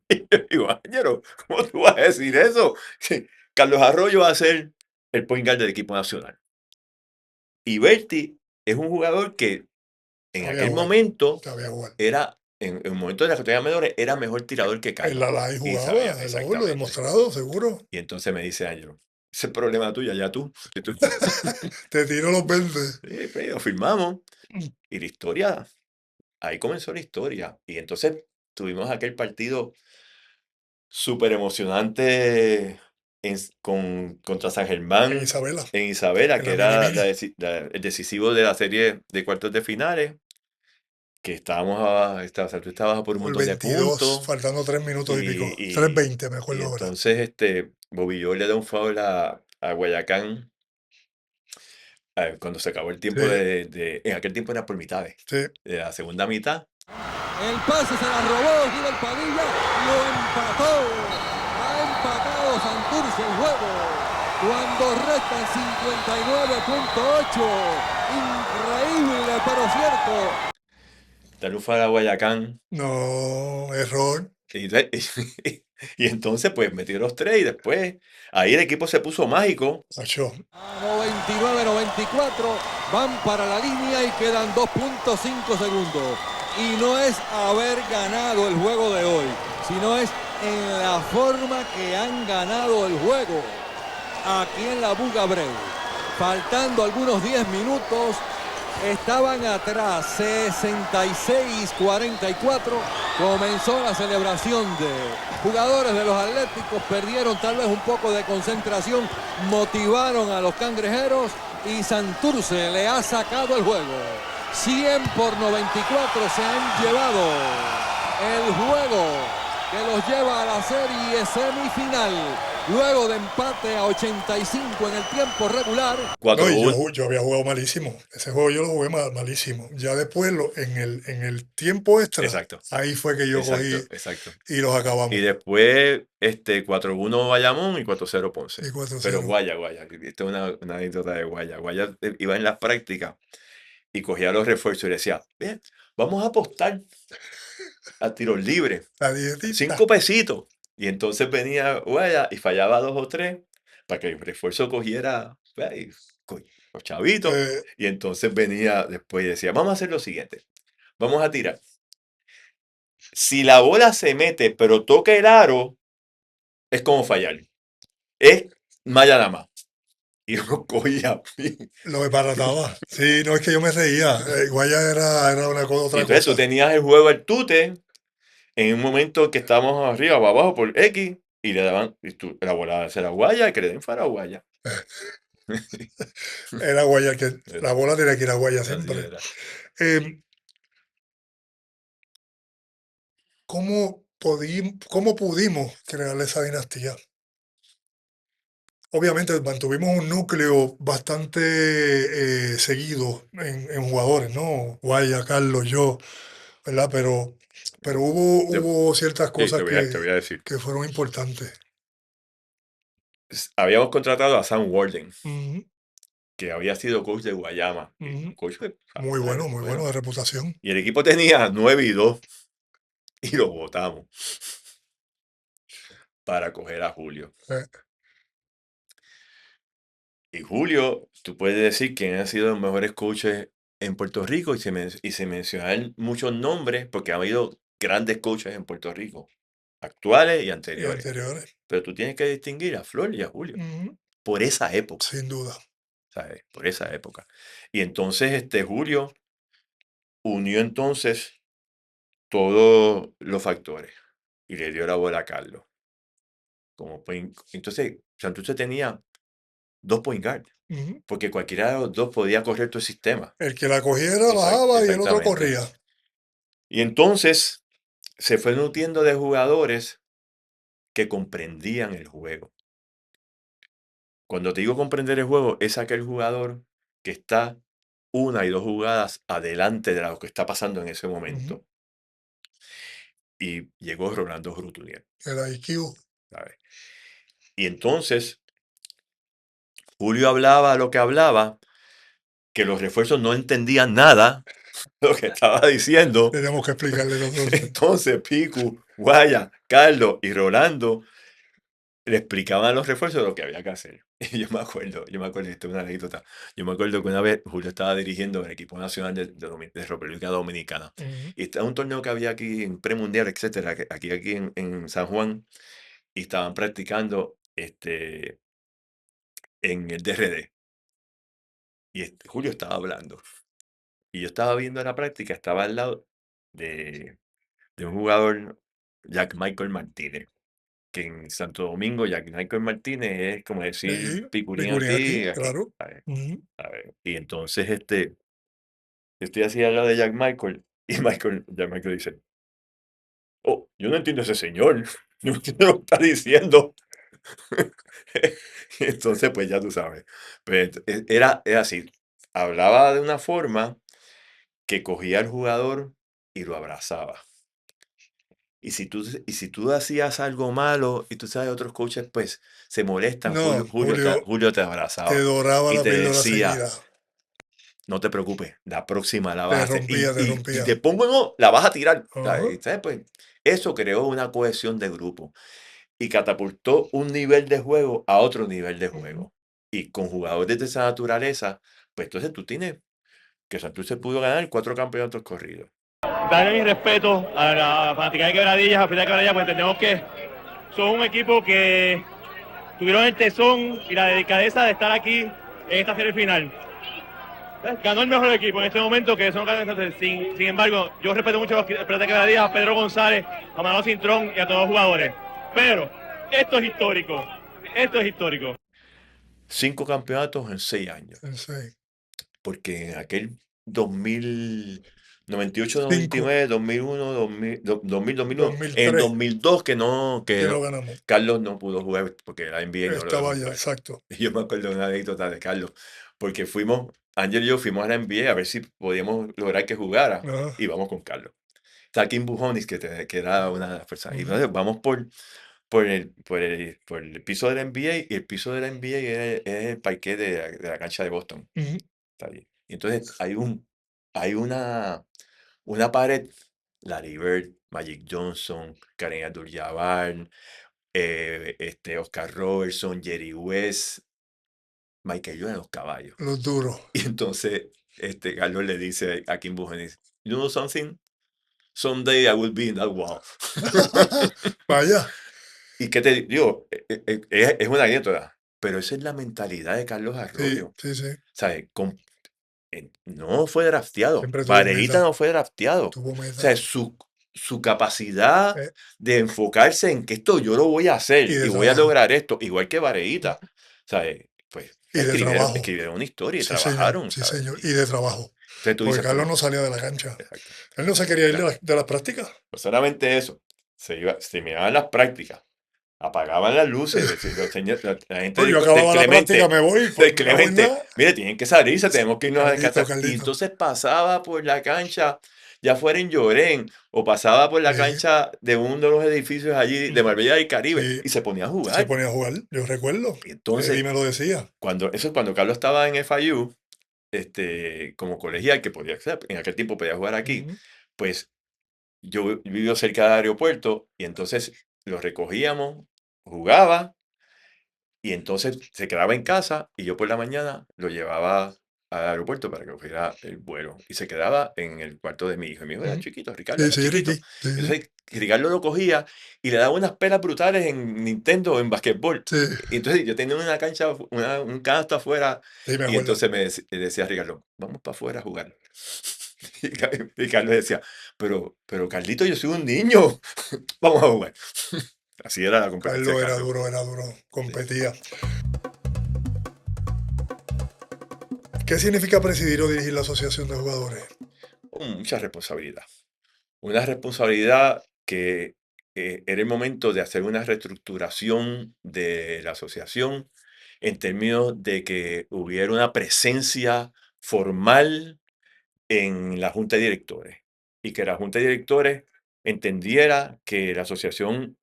Y yo digo, Ángelo, ¿cómo tú vas a decir eso? Sí, Carlos Arroyo va a ser el point guard del equipo nacional. Y Bertie es un jugador que en Sabía aquel jugar. momento Sabía jugar. en el momento de las categorías menores, era mejor tirador que En Carlos. la LAI Y sabía jugaba, el lo exactamente. demostrado, seguro. Y entonces me dice Ángelo, ese es problema tuyo, ya tú. Si tú Te tiro los 20. sí, pues, lo firmamos. Y la historia, ahí comenzó la historia. Y entonces tuvimos aquel partido súper emocionante contra San En Germán Isabela, en Isabela, en que la mini era mini. el decisivo de la serie de cuartos de finales, que o sea, tú estabas a por un Por montón de 22, puntos. faltando 3 minutos y pico. tres Y, veinte me y acuerdo ahora. entonces Bobillón le da un foul a Guayacán cuando se acabó el Sí, tiempo en aquel tiempo era por mitades, sí. de la segunda mitad. El pase se la robó Gil Padilla, lo empató. Ha empatado Santurce el juego. Cuando restan 59.8. Increíble, pero cierto. Dar un foul a Guayacán. No, error. Y, y entonces pues metió los tres y después ahí el equipo se puso mágico. Achó. 99-94, van para la línea y quedan 2.5 segundos. Y no es haber ganado el juego de hoy, sino es en la forma que han ganado el juego. Aquí en la Buga Abreu, faltando algunos 10 minutos, estaban atrás 66-44. Comenzó la celebración de jugadores de los Atléticos, perdieron tal vez un poco de concentración, motivaron a los cangrejeros y Santurce le ha sacado el juego. 100-94 se han llevado el juego que los lleva a la serie semifinal. Luego de empate a 85 en el tiempo regular. No, 4 y 1 yo había jugado malísimo. Ese juego yo lo jugué malísimo. Ya después, en el tiempo extra, Exacto, ahí fue que yo cogí exacto, exacto. y los Y acabamos. después 4-1 Bayamón y 4-0 Ponce. Y cuatro Pero cero Guaya, esta es una anécdota de Guaya. Guaya iba en las prácticas y cogía los refuerzos y decía, bien, vamos a apostar a tiros libres, La dietita. 5 pesitos. Y entonces venía Guaya y fallaba 2 o 3 para que el refuerzo cogiera los chavitos. Eh, Y entonces venía después y decía, vamos a hacer lo siguiente, vamos a tirar. Si la bola se mete pero toca el aro, es como fallar. Es malla nada más. Y yo cogía. lo desbarataba. Sí, no es que yo me reía. Guaya era Y otra entonces tú cosa. tenías el juego al tute en un momento que estábamos arriba o abajo por X y le daban, la bola se la guaya y que le den para guaya. Era Guaya que la Era- bola tenía que ir a Guaya Así siempre. era. Eh, ¿cómo pudimos crear esa dinastía? Obviamente mantuvimos un núcleo bastante seguido en jugadores, ¿no? Guaya, Carlos, yo, ¿verdad? Pero hubo, Yo- hubo ciertas sí, cosas te voy a decir. que fueron importantes. Habíamos contratado a Sam Warden, Ujú, que había sido coach de Guayama. Y un ujú. coach que, Muy bueno bueno. de reputación. Y el equipo tenía 9-2 y lo votamos para coger a Julio. Eh, Y Julio, tú puedes decir quién ha sido los mejores coaches en Puerto Rico y se mencionan muchos nombres porque ha habido grandes coaches en Puerto Rico, actuales y y anteriores. anteriores. Pero tú tienes que distinguir a Flor y a Julio Ujú, por esa época, sin duda. ¿sabes? Por esa época. Y entonces Julio unió entonces todos los factores y le dio la bola a Carlos. Entonces, Santurce tenía 2 point guard, Ujú. porque cualquiera de los dos podía correr todo el sistema. El que la cogiera bajaba y el otro Exactamente. corría. Y entonces se fue nutriendo de jugadores que comprendían el juego. Cuando te digo comprender el juego, es aquel jugador que está 1 y 2 jugadas adelante de lo que está pasando en ese Ujú. momento. Y llegó Rolando Grutunier, El IQ. ¿sabes? Y entonces Julio hablaba lo que hablaba, que los refuerzos no entendían nada de lo que estaba diciendo. Tenemos que explicarle nosotros. Entonces Picu, Guaya, Carlos y Rolando le explicaban a los refuerzos lo que había que hacer. Y yo me acuerdo, esto es una anécdota. Yo me acuerdo que una vez Julio estaba dirigiendo el equipo nacional de República Dominicana. Ujú, Y está un torneo que había aquí en premundial, etcétera, aquí en San Juan, y estaban practicando en el DRD. Y Julio estaba hablando. Y yo estaba viendo la práctica, estaba al lado de un jugador, Jack Michael Martínez. que en Santo Domingo Jack Michael Martínez es como decir Sí, picurín picurín aquí, aquí, aquí. claro. A ver, Ujú. a ver. Y entonces yo estoy así al lado de Jack Michael y Jack Michael dice, oh, yo no entiendo a ese señor, yo no entiendo lo que está diciendo. Y entonces, pues ya tú sabes. Pues, era así. Hablaba de una forma que cogía al jugador y lo abrazaba. Y si tú hacías algo malo y tú sabes, otros coaches pues se molestan, No, Julio Julio te te abrazaba doraba y la te píldora decía, seguida. no te preocupes, la próxima la vas a hacer. Te Y rompía. te pongo, no, la vas a tirar. Ajá. ¿Sabes? Y, ¿sabes? Pues, eso creó una cohesión de grupo y catapultó un nivel de juego a otro nivel de Ujú. juego. Y con jugadores de esa naturaleza, pues entonces tú tienes que Santurce pudo ganar 4 campeonatos corridos. Darle mi respeto a la fanática de Quebradillas, a Frida Quebradillas, pues entendemos que son un equipo que tuvieron el tesón y la delicadeza de estar aquí en esta serie final. Ganó el mejor equipo en este momento, que son Santurce. Sin embargo, yo respeto mucho a los Frida Quebradillas, a Pedro González, a Manolo Cintrón y a todos los jugadores. Pero esto es histórico. Esto es histórico. 5 campeonatos en 6 años. Sí. Porque en aquel 2000, 98, 5, 99, 2001, 2001, en el 2003, 2002 que lo ganamos. Carlos no pudo jugar porque la NBA no lo dejó Estaba ya, jugar. exacto. Y yo me acuerdo de una anécdota de Carlos, porque Ángel y yo fuimos a la NBA a ver si podíamos lograr que jugara, Ajá. y vamos con Carlos. Está Kim Bujonis, que era una de las personas. Y Ujú. entonces vamos por el piso de la NBA, y el piso de la NBA es el parqué de la cancha de Boston. Ujú. Está bien. Y entonces hay una pared, Larry Bird, Magic Johnson, Kareem Abdul-Jabbar, Oscar Robertson, Jerry West, Michael Jordan, los caballos. Los duros. Y entonces Carlos le dice a Kim Buchanan, you know something? Someday I will be in that wall. Vaya. ¿Y qué te digo? Es una anécdota, pero esa es la mentalidad de Carlos Sí, Arroyo. sí, sí. ¿Sabes? No fue drafteado. Siempre tuvo Pareita meta. no fue drafteado. Tuvo O meta. sea, su capacidad Eh, de enfocarse en que esto yo lo voy a hacer Y de y voy a trabajo. lograr esto, igual que Vareita. ¿Sabes? Pues Y de trabajo. escribieron una historia y Sí, señor. trabajaron. Sí, ¿sabes? señor. Y de trabajo. Entonces tú Porque dices, Carlos pero, no salía de la cancha. exacto. Él no se quería ir Claro. de las prácticas. No solamente eso, se miraban las prácticas, apagaban las luces, la gente Pues yo del acababa la práctica, Clemente, me voy. del Pues, me hago en Clemente, nada. mire, tienen que salirse, tenemos que irnos a Carlito, descansar. Y Carlito. entonces pasaba por la cancha, ya fuera en Llorén, o pasaba por la Sí. cancha de uno de los edificios allí de Marbella del Caribe, Sí. y se ponía a Se jugar. ponía a jugar, yo recuerdo. Y Eddie entonces, me lo decía. eso es cuando Carlos estaba en FIU, como colegial, que podía ser, en aquel tiempo podía jugar aquí, Ujú. pues yo vivo cerca del aeropuerto, y entonces lo recogíamos, jugaba, y entonces se quedaba en casa, y yo por la mañana lo llevaba al aeropuerto para que cogiera el vuelo. Y se quedaba en el cuarto de mi hijo. Mi hijo era Ujú. chiquito, Ricardo Sí, era sí, chiquito. Ricky. Sí, sí. Entonces Ricardo lo cogía y le daba unas pelas brutales en Nintendo, en basquetbol. Sí, Y entonces yo tenía una cancha, un canasto afuera, sí, me y acuerdo. entonces le decía a Ricardo, vamos para afuera a jugar. Y Carlos decía, pero Carlito, yo soy un niño, vamos a jugar. Así era la competencia Carlos de Carlos. era duro, competía. ¿Qué significa presidir o dirigir la asociación de jugadores? Mucha responsabilidad. Una responsabilidad que era el momento de hacer una reestructuración de la asociación en términos de que hubiera una presencia formal en la junta de directores, y que la junta de directores entendiera que la asociación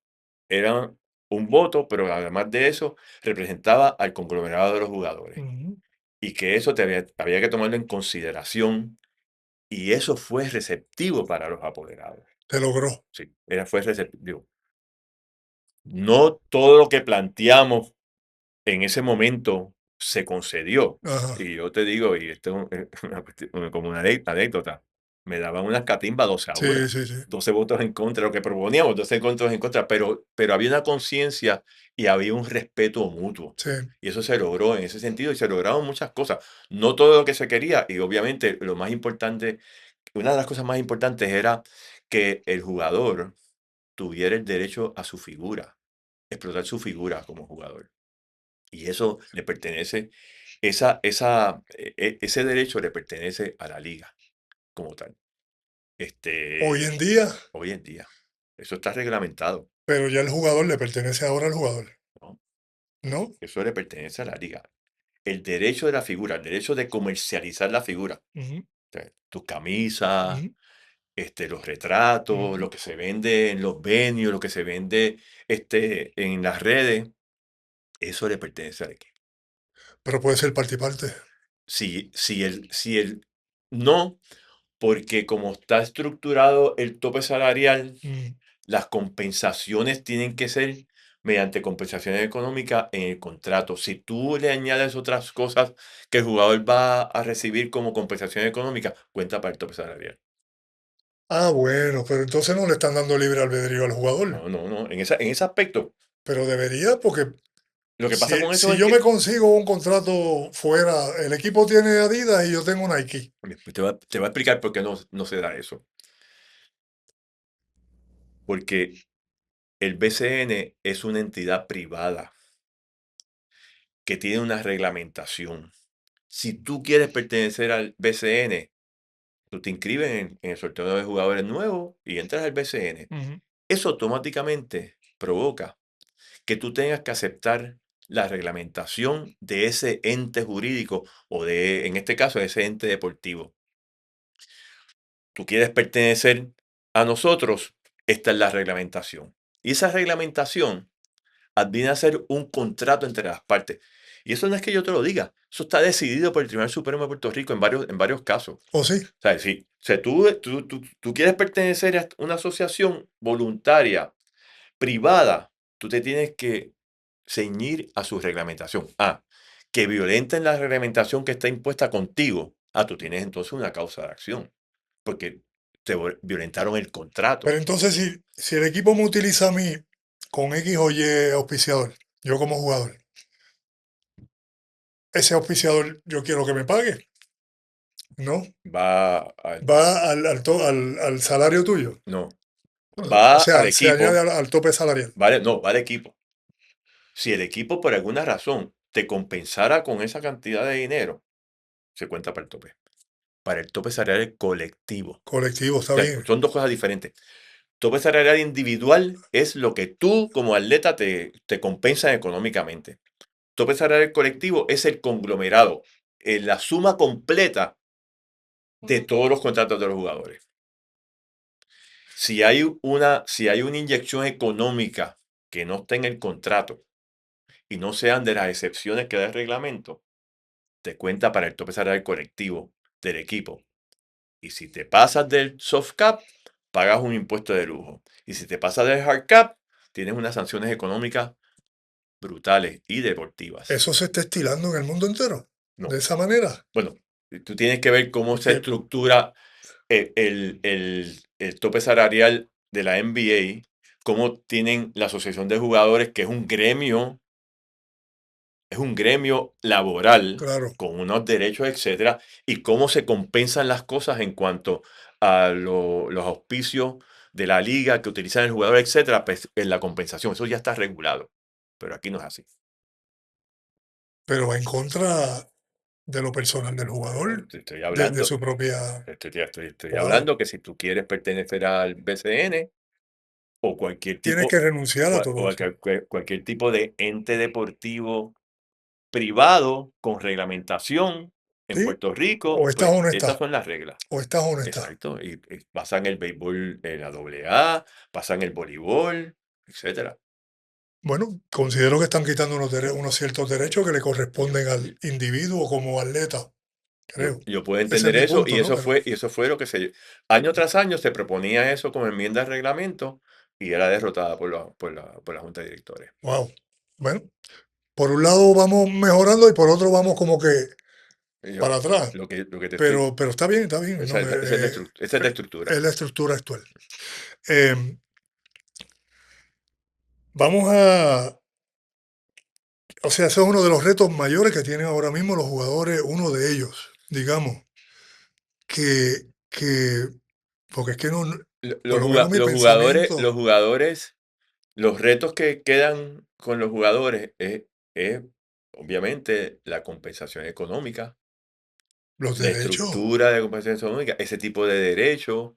era un voto, pero además de eso representaba al conglomerado de los jugadores, Ujú. y que eso había que tomarlo en consideración, y eso fue receptivo para los apoderados. Se logró. Sí, fue receptivo. No todo lo que planteamos en ese momento se concedió. Ajá. Y yo te digo, y esto es como una anécdota, me daban unas catimbas 12 a Sí, 1, sí, sí. 12 votos en contra, lo que proponíamos, 12 votos en contra, pero había una conciencia y había un respeto mutuo. Sí. Y eso se logró en ese sentido, y se lograron muchas cosas. No todo lo que se quería, y obviamente lo más importante, una de las cosas más importantes era que el jugador tuviera el derecho a su figura. explotar su figura como jugador. Y eso le pertenece, ese derecho le pertenece a la liga como tal. Hoy en Este, día, hoy en día. Eso está reglamentado, pero ya el jugador le pertenece ahora al jugador, ¿no? ¿no? Eso le pertenece a la liga. El derecho de la figura, el derecho de comercializar la figura. Ujú, O sea, tus camisas, ujú, los retratos, ujú. lo que se vende en los venues, lo que se vende en las redes, eso le pertenece al equipo. Pero puede ser parte y parte. Si el no, porque como está estructurado el tope salarial, Mm. las compensaciones tienen que ser mediante compensaciones económicas en el contrato. Si tú le añades otras cosas que el jugador va a recibir como compensación económica, cuenta para el tope salarial. Ah, bueno, pero entonces no le están dando libre albedrío al jugador. No, no, no. En ese aspecto, Pero debería, porque lo que pasa si, con eso si es yo me que consigo un contrato fuera, el equipo tiene Adidas y yo tengo Nike. te voy a explicar por qué no se da eso. Porque el BCN es una entidad privada que tiene una reglamentación. Si tú quieres pertenecer al BCN, tú te inscribes en el sorteo de jugadores nuevos y entras al BCN. Ujú. Eso automáticamente provoca que tú tengas que aceptar la reglamentación de ese ente jurídico o en este caso, de ese ente deportivo. Tú quieres pertenecer a nosotros, esta es la reglamentación. Y esa reglamentación viene a ser un contrato entre las partes. Y eso no es que yo te lo diga, eso está decidido por el Tribunal Supremo de Puerto Rico en varios casos. ¿O sí? O sea, si, o sea, tú quieres pertenecer a una asociación voluntaria, privada, tú te tienes que ceñir a su reglamentación. Que violenten la reglamentación que está impuesta contigo. Tú tienes entonces una causa de acción, porque violentaron el Pero contrato. entonces si el equipo me utiliza a mí con X o Y auspiciador, yo como jugador, ese auspiciador yo quiero que me pague, ¿no? Va al, Va al salario tuyo. no, O va al sea, se añade equipo, al tope salarial. vale, no, va al equipo. Si el equipo por alguna razón te compensara con esa cantidad de dinero, se cuenta para el tope. Para el tope salarial colectivo. Colectivo, O está sea, bien. son dos cosas diferentes. Tope salarial individual es lo que tú como atleta te compensas económicamente. Tope salarial colectivo es el conglomerado, la suma completa de todos los contratos de los jugadores. Si hay una inyección económica que no está en el contrato y no sean de las excepciones que da el reglamento, te cuenta para el tope salarial colectivo del equipo. Y si te pasas del soft cap, pagas un impuesto de lujo. Y si te pasas del hard cap, tienes unas sanciones económicas brutales y deportivas. Eso se está estilando en el mundo entero. No. De esa manera. Bueno, tú tienes que ver cómo se Porque, estructura el tope salarial de la NBA, cómo tienen la Asociación de Jugadores, que es un gremio laboral claro, con unos derechos, etcétera, y cómo se compensan las cosas en cuanto a los auspicios de la liga que utilizan el jugador, etcétera, pues, en la compensación. Eso ya está regulado, pero aquí no es así. pero va en contra de lo personal del jugador, Te estoy de hablando, su propia... estoy Wow. hablando que si tú quieres pertenecer al BCN o cualquier Tienes tipo, que renunciar a todo o a eso. cualquier tipo de ente deportivo privado con reglamentación en ¿Sí? Puerto O Rico, estás pues o no estas estás. son las reglas. O estás o no estás. Exacto. Y pasan el béisbol en la AA, pasan el voleibol, etcétera. Bueno, considero que están quitando unos ciertos derechos que le corresponden Y- al individuo como atleta, Yo, creo. yo puedo Ese es entender mi eso punto, y ¿no? eso Pero, fue, y eso fue lo que año tras año se proponía eso como enmienda al reglamento y era derrotada por la Junta de Directores. wow. Bueno, por un lado vamos mejorando y por otro vamos como que Y para yo, atrás. lo que te estoy, Pero está bien, está bien. ¿No? esa es la estructura. Es la estructura actual. Eh, vamos a... O sea, ese es uno de los retos mayores que tienen ahora mismo los jugadores, uno de ellos, digamos, que porque es que no, Los, por lo menos mi los jugadores, pensamiento, los jugadores Los retos que quedan con los jugadores es, obviamente, la compensación económica, Los la derechos, estructura de compensación económica, ese tipo de derechos,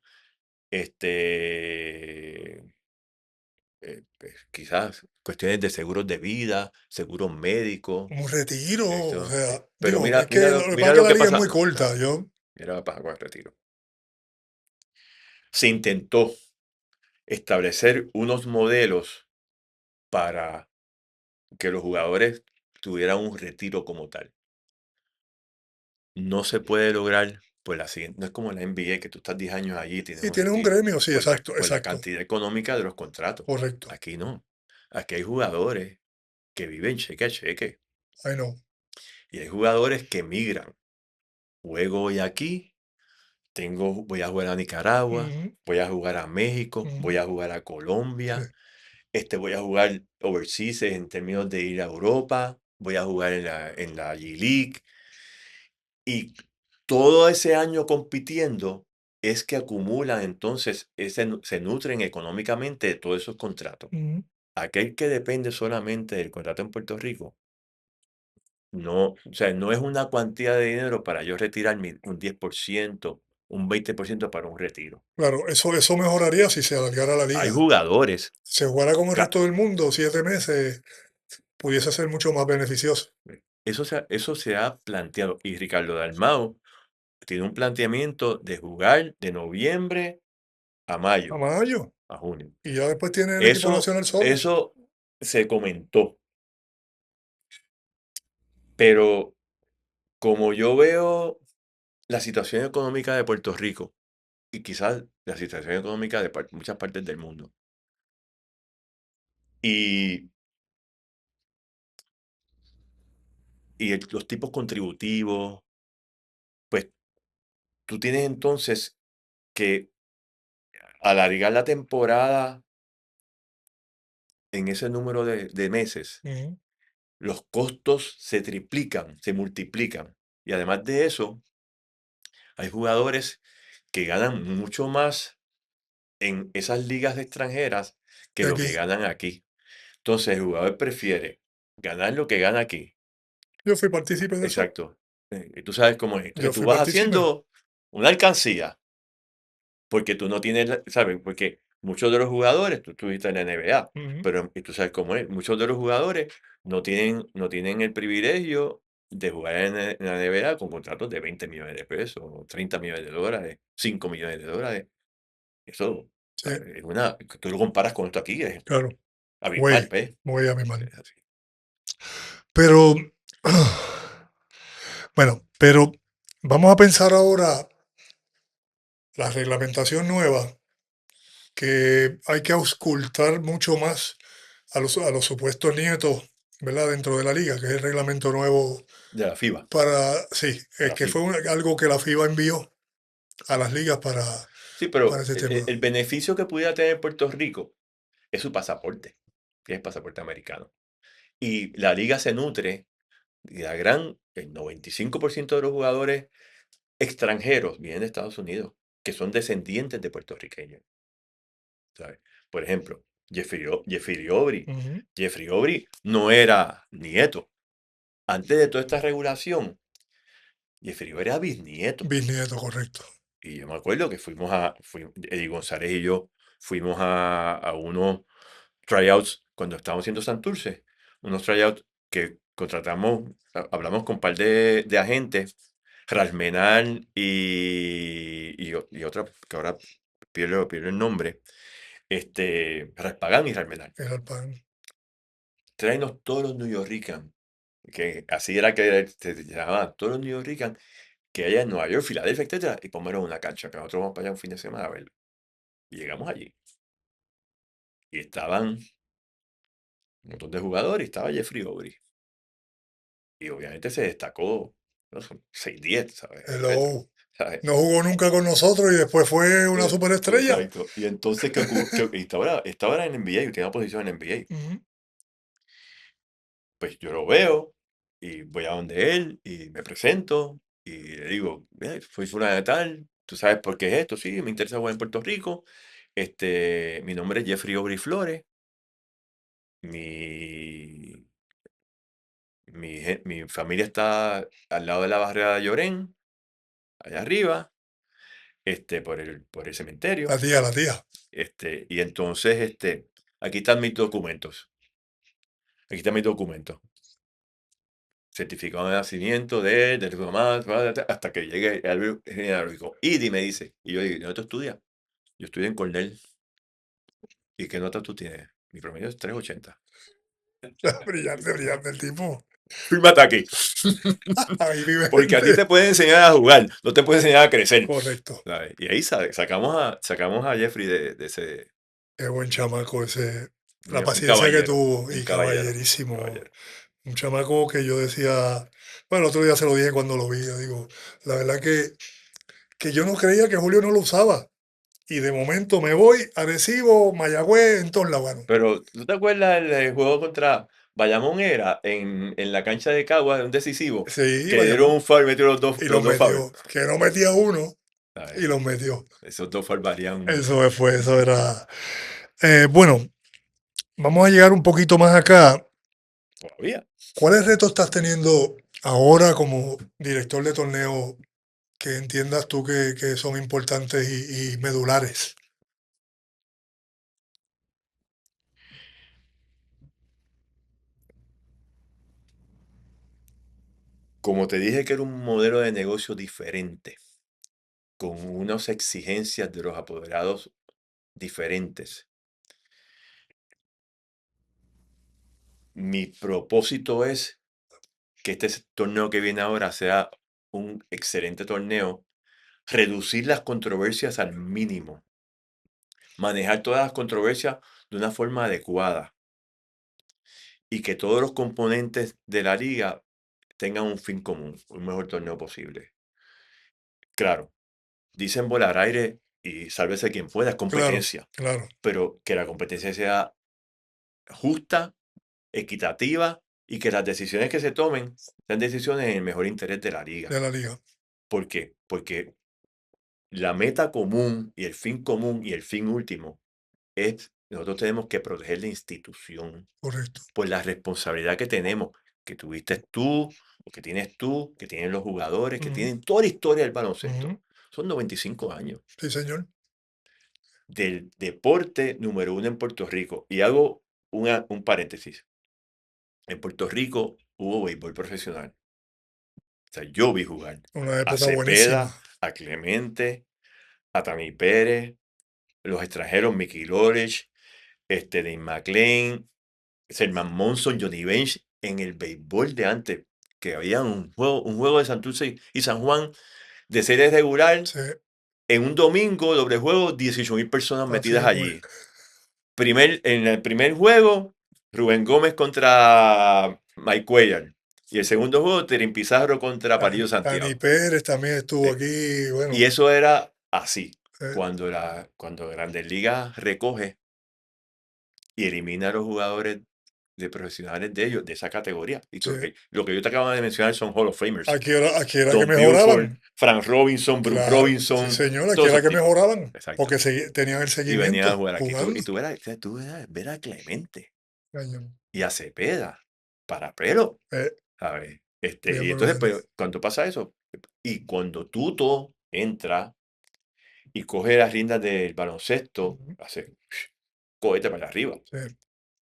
este, pues, quizás cuestiones de seguros de vida, seguros médicos, un retiro, o esto, sea, pero digo, mira, es que lo que pasa mira es que lo la que liga es pasa, muy corta, yo, mira lo que pasa con el retiro. Se intentó establecer unos modelos para que los jugadores tuvieran un retiro como tal. No se puede lograr por la siguiente, no es como en la NBA que tú estás 10 años allí y tienes y un tienes un retiro, gremio, sí, exacto, por la exacto, cantidad económica de los contratos. correcto, Aquí no. Aquí hay jugadores que viven cheque a cheque I know. y hay jugadores que migran. Juego hoy aquí, voy a jugar a Nicaragua, Ujú, voy a jugar a México, ujú, voy a jugar a sí, Colombia, voy a jugar overseas en términos de ir a Europa, voy a jugar en la G-League. Y todo ese año compitiendo es que acumulan entonces, se nutren económicamente de todos esos contratos. ujú. Aquel que depende solamente del contrato en Puerto Rico, no, o sea, no es una cuantía de dinero para yo retirarme un 10%, un 20% para un retiro. Claro, eso mejoraría si se alargara la Hay liga. jugadores, Si se jugara como el ca- resto del mundo, 7 meses, pudiese ser mucho más beneficioso. eso se ha planteado. Y Ricardo Dalmau tiene un planteamiento de jugar de noviembre a A mayo, mayo. a junio. Y ya después tiene el equipo Eso, nacional solo. eso se comentó, pero como yo veo la situación económica de Puerto Rico y quizás la situación económica de muchas partes del mundo, y, los tipos contributivos, pues tú tienes entonces que alargar la temporada en ese número de meses. Ujú. Los costos se triplican, se multiplican. Y además de eso, hay jugadores que ganan mucho más en esas ligas extranjeras que De lo que aquí. ganan aquí. Entonces, el jugador prefiere ganar lo que gana aquí. Yo fui partícipe de eso. Exacto. Y tú sabes cómo es. Entonces, Yo tú fui vas partícipe. haciendo una alcancía, porque tú no tienes, ¿sabes? Porque muchos de los jugadores, tú estuviste en la NBA, Ujú. pero y tú sabes cómo es. Muchos de los jugadores no tienen el privilegio de jugar en la NBA con contratos de 20 millones de pesos, 30 millones de dólares, 5 millones de dólares. Eso, Sí, ¿sabes? Tú lo comparas con esto aquí, es claro. abismal, Muy, ¿ves? muy a mi mano. Es así. Pero, bueno, pero vamos a pensar ahora la reglamentación nueva, que hay que auscultar mucho más a los supuestos nietos, ¿verdad? Dentro de la liga, que es el reglamento nuevo De la FIBA, sí, de es la que fue FIBA. algo que la FIBA envió a las ligas Sí, para pero ese tema. el beneficio que pudiera tener Puerto Rico es su pasaporte, que es el pasaporte americano. Y la liga se nutre y el 95% de los jugadores extranjeros vienen de Estados Unidos, que son descendientes de puertorriqueños, ¿sabes? Por ejemplo, Jeffrey Obri. Ujú. Jeffrey Obri no era nieto. Antes de toda esta regulación, Jeffrey Obri era bisnieto. Bisnieto, correcto. Y yo me acuerdo que Eddie González y yo fuimos a unos tryouts cuando estábamos haciendo Santurce, unos tryouts que contratamos, hablamos con un par de agentes, Rasmenal y otra, que ahora pierdo el nombre, Raspagán y Rasmenal. Era el pan. Tráenos todos los New Yorkers, que así era que se llamaban, todos los New Yorkers que hay en Nueva York, Filadelfia, etcétera, y ponmelos en una cancha, que nosotros vamos para allá un fin de semana a verlo. Y llegamos allí, y estaban un montón de jugadores, y estaba Jeffrey Obri. Y obviamente se destacó, ¿no? Son 6'10", ¿sabes? Atletas, Hello. ¿sabes? No jugó nunca con nosotros y después fue una superestrella. Exacto. Y entonces, y estaba en NBA, y tenía posición en NBA. Ujú. Pues yo lo veo, y voy a donde él, y me presento, y le digo, soy fulano de tal, ¿tú sabes por qué es esto? Sí, me interesa jugar en Puerto Rico. Mi nombre es Jeffrey Obri Flores. Mi, mi familia está al lado de la barrera de Llorén, allá arriba, por el cementerio. La tía. Y entonces, aquí están mis documentos. Aquí están mis documentos. Certificado de nacimiento de él, de su mamá, hasta que llegue el árbitro genealógico. Y me dice, y yo digo, ¿dónde tú estudias? Yo estudié en Cornell. ¿Y qué nota tú tienes? Mi promedio es 3.80. Brillante, brillante el tipo. Fírmate aquí. Ahí vive Porque a ti gente. te pueden enseñar a jugar, no te pueden enseñar a crecer. Correcto. ¿Sabes? Y ahí sacamos a Jeffrey de ese. Qué buen chamaco ese. La Un paciencia que caballero. tuvo Un y caballero. caballerísimo. Caballero. Un chamaco que yo decía, bueno, el otro día se lo dije cuando lo vi, yo digo, la verdad que yo no creía que Julio no lo usaba. Y de momento me voy a Arecibo, Mayagüez, en todos lados. Bueno, Pero, ¿tú te acuerdas el juego contra Bayamón era en la cancha de Caguas, un decisivo? sí, Que le dieron un foul, metió los dos, y los los dos fouls. metió. Que no metía uno ¿Sabes? y los metió. Esos dos fouls valían Eso era. Bueno, vamos a llegar un poquito más acá. todavía. ¿Cuáles retos estás teniendo ahora como director de torneo que entiendas tú que son importantes y medulares? Como te dije que era un modelo de negocio diferente, con unas exigencias de los apoderados diferentes. Mi propósito es que este torneo que viene ahora sea un excelente torneo, reducir las controversias al mínimo, manejar todas las controversias de una forma adecuada y que todos los componentes de la liga tengan un fin común, un mejor torneo posible. Claro, dicen volar aire y sálvese quien pueda, es competencia, Claro, pero que la competencia sea justa, equitativa y que las decisiones que se tomen sean decisiones en el mejor interés de la liga. de la liga. ¿Por qué? Porque la meta común y el fin común y el fin último es, nosotros tenemos que proteger la institución Correcto. por la responsabilidad que tenemos, que tuviste tú, o que tienes tú, que tienen los jugadores, que Ujú. tienen toda la historia del baloncesto. Ujú. Son 95 años Sí, señor. del deporte número uno en Puerto Rico. Y hago un paréntesis. En Puerto Rico hubo béisbol profesional. O sea, yo vi jugar Una a época buenísima. Cepeda, a Clemente, a Tami Pérez, los extranjeros, Mickey Lorich, Dane McLean, Selman Monson, Johnny Bench, en el béisbol de antes, que había un juego de Santurce y San Juan de serie regular, Sí, en un domingo, doble juego, 18,000 personas así metidas es, allí. En el primer juego, Rubén Gómez contra Mike Cuellar. Y el segundo juego, Terín Pizarro contra Palillo Santiago. Tani Pérez también estuvo aquí. Bueno, Y eso era así. eh, Cuando Grandes Ligas recoge y elimina a los jugadores de profesionales de ellos, de esa categoría. Y Sí. lo que yo te acabo de mencionar son Hall of Famers. aquí era que Don mejoraban. Buford, Frank Robinson, Bruce Claro, Robinson. sí, señor, aquí todos era esos que tipos. mejoraban. Exacto. Porque tenían el Y seguimiento. venían a jugar aquí. Jugando. Y tú ver a Clemente Cañón. y a Cepeda para pelo. Eh, ¿Sabes? bien Y entonces, brutal. pues, cuando pasa eso, y cuando Tuto entra y coge las riendas del baloncesto, Ujú. hace cohete para arriba Sí.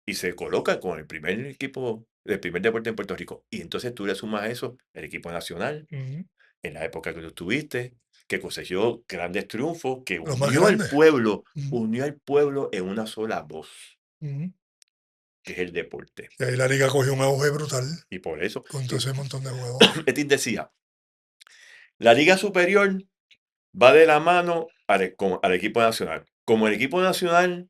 y se coloca con el primer equipo, el primer deporte en Puerto Rico. Y entonces tú le sumas a eso el equipo nacional, Ujú. en la época que tú estuviste, que cosechó grandes triunfos, que Los más unió al grandes. pueblo, Ujú. unió al pueblo en una sola voz, Ujú. que es el deporte. Y ahí la liga cogió un auge brutal Y por eso, con todo ese montón de jugadores. Betis decía, la Liga Superior va de la mano al equipo nacional. Como el equipo nacional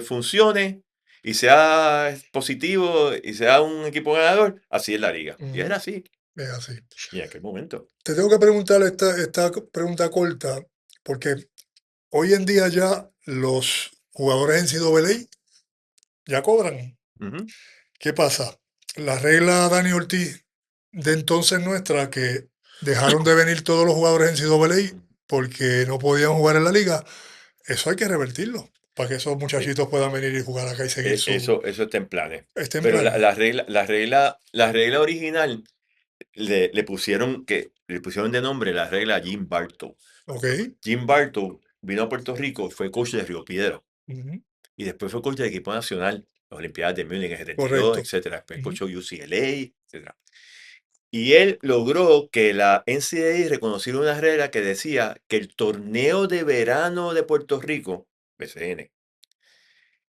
funcione y sea positivo y sea un equipo ganador, así es la liga. Y Ujú. era así. Es así. Y en aquel momento. Te tengo que preguntar esta pregunta corta, porque hoy en día ya los jugadores en NCAA ya cobran. Ujú. ¿Qué pasa? La regla Dani Ortiz de entonces nuestra, que dejaron de venir todos los jugadores en NCAA porque no podían jugar en la liga, eso hay que revertirlo. para que esos muchachitos puedan venir y jugar acá y seguir su... Eso está en planes. Está en Pero planes. la regla original le pusieron de nombre la regla Jim Bartow. Ok. Jim Bartow vino a Puerto Rico, fue coach de Río Piedra Ujú. y después fue coach del equipo nacional, las Olimpiadas de Múnich en el 72, Correcto. etcétera. Después Ujú. coachó UCLA, etcétera. Y él logró que la NCAA reconociera una regla que decía que el torneo de verano de Puerto Rico, BCN,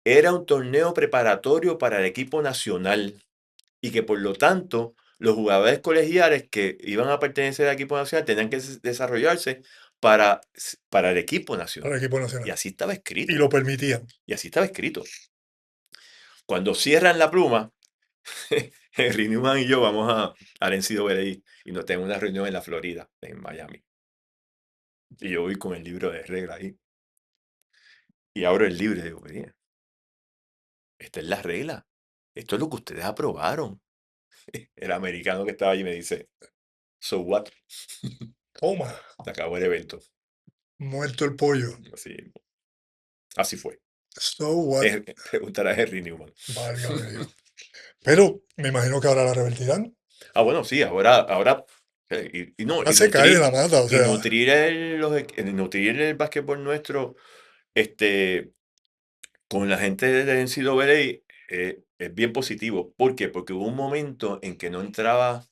era un torneo preparatorio para el equipo nacional y que por lo tanto los jugadores colegiales que iban a pertenecer al equipo nacional tenían que desarrollarse para el equipo Para nacional. el equipo Y nacional. así estaba Y escrito. lo permitían. Y así estaba escrito. Cuando cierran la pluma, Henry Newman y yo vamos al NCAA y nos tenemos una reunión en la Florida, en Miami. Y yo voy con el libro de reglas ahí. Y abro el libro y digo, oye, esta es la regla. Esto es lo que ustedes aprobaron. El americano que estaba allí me dice, so what? Toma, Se acabó el evento. muerto el pollo. Así fue. So what? Preguntar a Henry Newman. Válgame Dios. Pero me imagino que ahora la revertirán. Bueno, sí, ahora no, Ahora se cae de la mata, o y sea, nutrir nutrir el básquetbol nuestro, con la gente de NCAA es bien positivo. ¿Por qué? Porque hubo un momento en que no entraban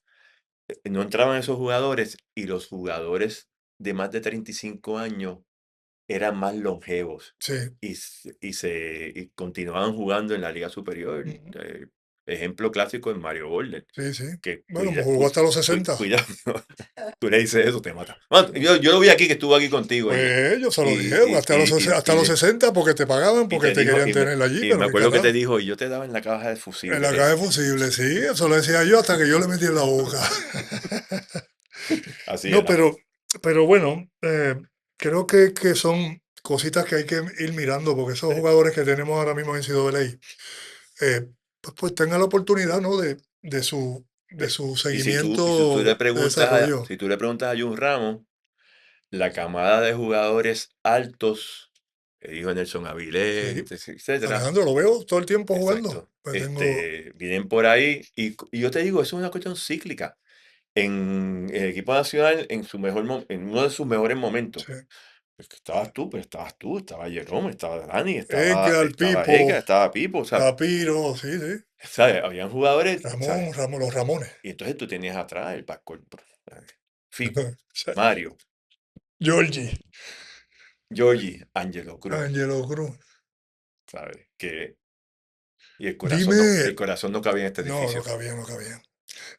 esos jugadores y los jugadores de más de 35 años eran más longevos sí. y continuaban jugando en la liga superior. Ujú. Ejemplo clásico es Mario Golden. Sí, sí. Que Bueno, pues jugó hasta los 60. cuidado, tú le dices eso, te mata. Bueno, yo lo vi aquí, que estuvo aquí contigo. Pues yo se lo y- dije, y- hasta los y- 60 porque te pagaban, y porque te dijo- querían y tener allí. y Pero me qué acuerdo que te carajo. dijo, y yo te daba en la caja de fusible. En la caja de fusibles, sí, eso lo decía yo hasta que yo le metí en la boca. Así No, era. pero bueno, creo que son cositas que hay que ir mirando, porque esos jugadores que tenemos ahora mismo en NCAA, pues tengan la oportunidad, ¿no? de su Y si seguimiento tú le de desarrollo. preguntas a Jun Ramos, la camada de jugadores altos, que dijo Nelson Avilés, Sí. etcétera. Alejandro, lo veo todo el tiempo jugando. Exacto. Pues Vienen por ahí y yo te digo, eso es una cuestión cíclica. En el equipo nacional, en uno de sus mejores momentos. sí. Es que estabas tú, estaba Jerome, estaba Dani, Edgar, estaba Pipo, Edgar, estaba Pipo, ¿sabes? Tapiro, sí, sí. ¿Sabes? Habían jugadores, ¿sabes? Los Ramones. Y entonces tú tenías atrás el backcourt, ¿sabes? Fipo, Sí. Mario, Georgie, Georgie, Angelo Cruz, Angelo Cruz. ¿sabes? Y el Dime, corazón no cabía en este no edificio. cabía, no cabía.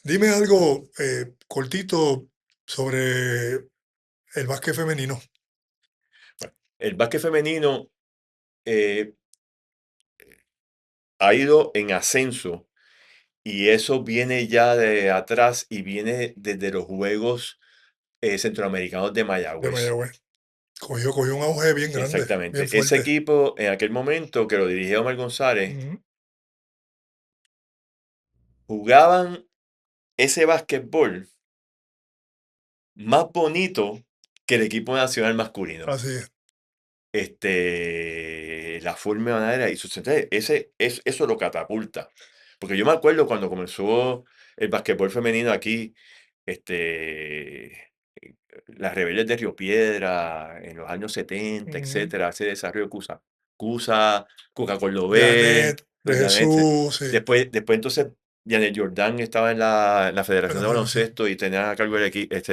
Dime algo cortito sobre el básquet femenino. El básquet femenino ha ido en ascenso y eso viene ya de atrás y viene desde los Juegos Centroamericanos de De Mayagüez. Mayagüez. Cogió un auge bien grande, Exactamente. bien fuerte. Ese equipo, en aquel momento que lo dirigía Omar González, Ujú. jugaban ese básquetbol más bonito que el equipo nacional masculino. Así es. La forma de manera y eso lo catapulta. Porque yo me acuerdo cuando comenzó el básquetbol femenino aquí, las Rebeldes de Río Piedra, en los años 70, Ujú. etcétera, ese desarrollo Cusa, Cuca Cordobés, Janet, de los Janet, Jesús, sí. después entonces Janet Jordan estaba en la Federación de Federación, sí. Baloncesto y tenía a cargo el equipo, el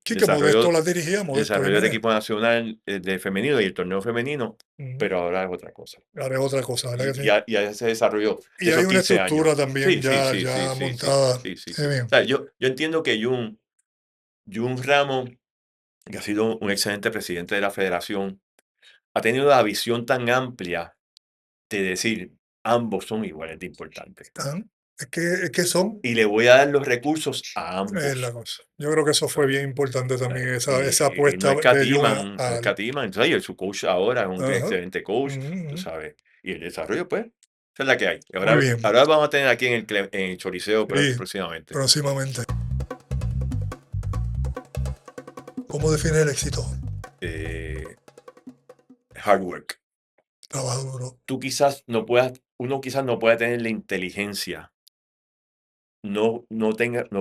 Sí, que Modesto las dirigía, Modesto desarrollo del Jiménez. equipo nacional de femenino y el torneo femenino, Ujú. pero ahora es otra cosa. Ahora es otra cosa, ¿verdad que sí? Ya se desarrolló Y esos hay una 15 estructura años. también Sí, ya sí, montada. sí, sí. Qué bien. O sea, yo entiendo que Jun Ramos, que ha sido un excelente presidente de la federación, ha tenido la visión tan amplia de decir, ambos son iguales de importantes. Es que son, Y le voy a dar los recursos a ambos. es la cosa. Yo creo que eso fue bien importante también, esa Y apuesta no de Jun escatiman, no al... escatiman. Entonces, y su coach ahora es un Ajá. excelente coach, Ujú. tú sabes. Y el desarrollo, pues, esa es la que hay. Muy bien. Ahora vamos a tener aquí en el Choliseo Sí. próximamente. Próximamente. ¿Cómo define el éxito? Eh, hard work. Trabajo duro. Uno quizás no pueda tener la inteligencia, no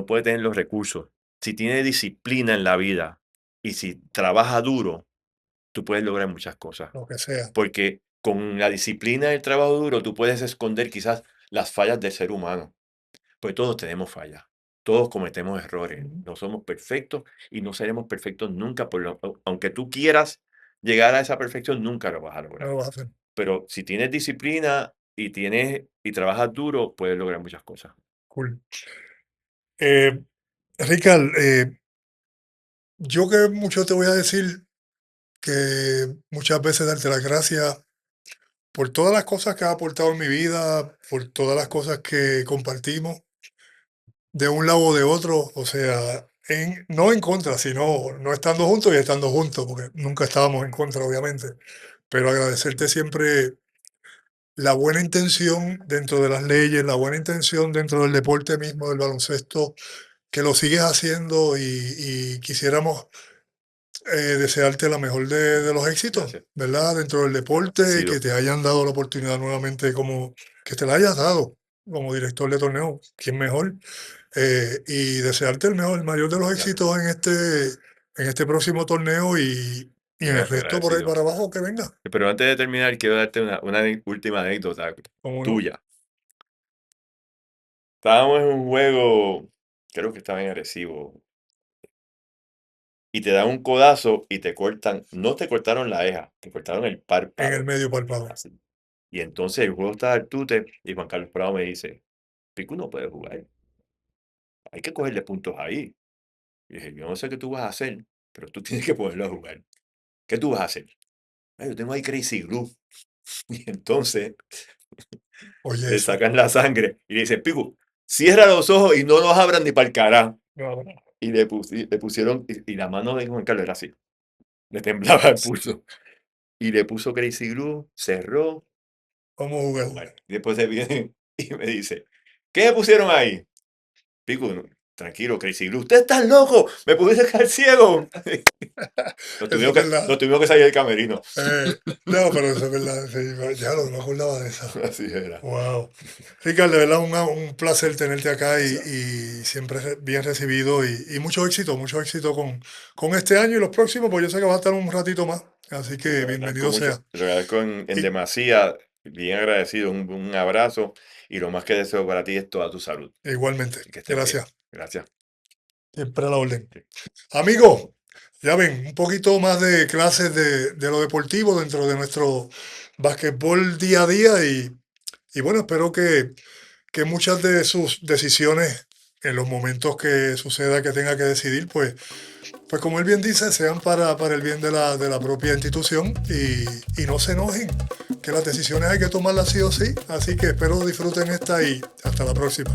puede tener los recursos. Si tiene disciplina en la vida y si trabaja duro, tú puedes lograr muchas cosas. Lo que sea. Porque con la disciplina y el trabajo duro, tú puedes esconder quizás las fallas del ser humano. Pues todos tenemos fallas. Todos cometemos errores. No somos perfectos y no seremos perfectos nunca. Aunque tú quieras llegar a esa perfección, nunca lo vas a No lograr. lo vas a hacer. Pero si tienes disciplina y trabajas duro, puedes lograr muchas cosas. Cool. Ricard, yo que mucho te voy a decir que muchas veces darte las gracias por todas las cosas que has aportado en mi vida, por todas las cosas que compartimos, de un lado o de otro, o sea, no en contra, sino no estando juntos y estando juntos, porque nunca estábamos en contra, obviamente, pero agradecerte siempre la buena intención dentro de las leyes, la buena intención dentro del deporte mismo, del baloncesto, que lo sigues haciendo y quisiéramos desearte la mejor de los éxitos, Gracias. ¿verdad? Dentro del deporte, Ha sido. que te hayan dado la oportunidad nuevamente que te la hayas dado como director de torneo, quién mejor, y desearte el mayor de los Gracias. éxitos en este próximo torneo y en el Gracias, resto por ahí agradecido. para abajo que venga. Pero antes de terminar, quiero darte una última anécdota ¿Cómo no? tuya. Estábamos en un juego, creo que estaba en Arecibo, y te dan un codazo y te cortan, no te cortaron la ceja, te cortaron el En el párpado. medio párpado. Así. Y entonces el juego está al tute y Juan Carlos Prado me dice, Pico no puede jugar, hay que cogerle puntos ahí. Y dije, yo no sé qué tú vas a hacer, pero tú tienes que poderlo a jugar. ¿Qué tú vas a hacer? Yo tengo ahí Crazy Glue. Y entonces Oye, le eso. sacan la sangre y le dicen, Pico, cierra los ojos y no los abran ni para el carajo. No, no. Y le pusieron, y la mano de Juan Carlos era así, le temblaba el pulso. Y le puso Crazy Glue, cerró, Vamos a a jugar. jugar. Y después se viene y me dice, ¿qué me pusieron ahí? Pico, tranquilo, Crazy Glue, ¡usted está loco! ¡Me pudiste dejar ciego! Nos Eso es verdad. tuvimos que salir del camerino. No, pero eso es verdad. Sí, ya no me acordaba de eso. Así era. Wow. Ricardo, de verdad un placer tenerte acá y siempre bien recibido y mucho éxito con este año y los próximos, pues yo sé que va a estar un ratito más. Así que bienvenido sea. Te lo agradezco en Y- demasía, bien agradecido, un abrazo y lo más que deseo para ti es toda tu salud. Igualmente. Y que estés Gracias. bien. Gracias. Siempre a la orden. Amigos, ya ven, un poquito más de clases de lo deportivo dentro de nuestro basquetbol día a día y bueno, espero que muchas de sus decisiones en los momentos que suceda que tenga que decidir, pues como él bien dice, sean para el bien de la propia institución y no se enojen, que las decisiones hay que tomarlas sí o sí. Así que espero disfruten esta y hasta la próxima.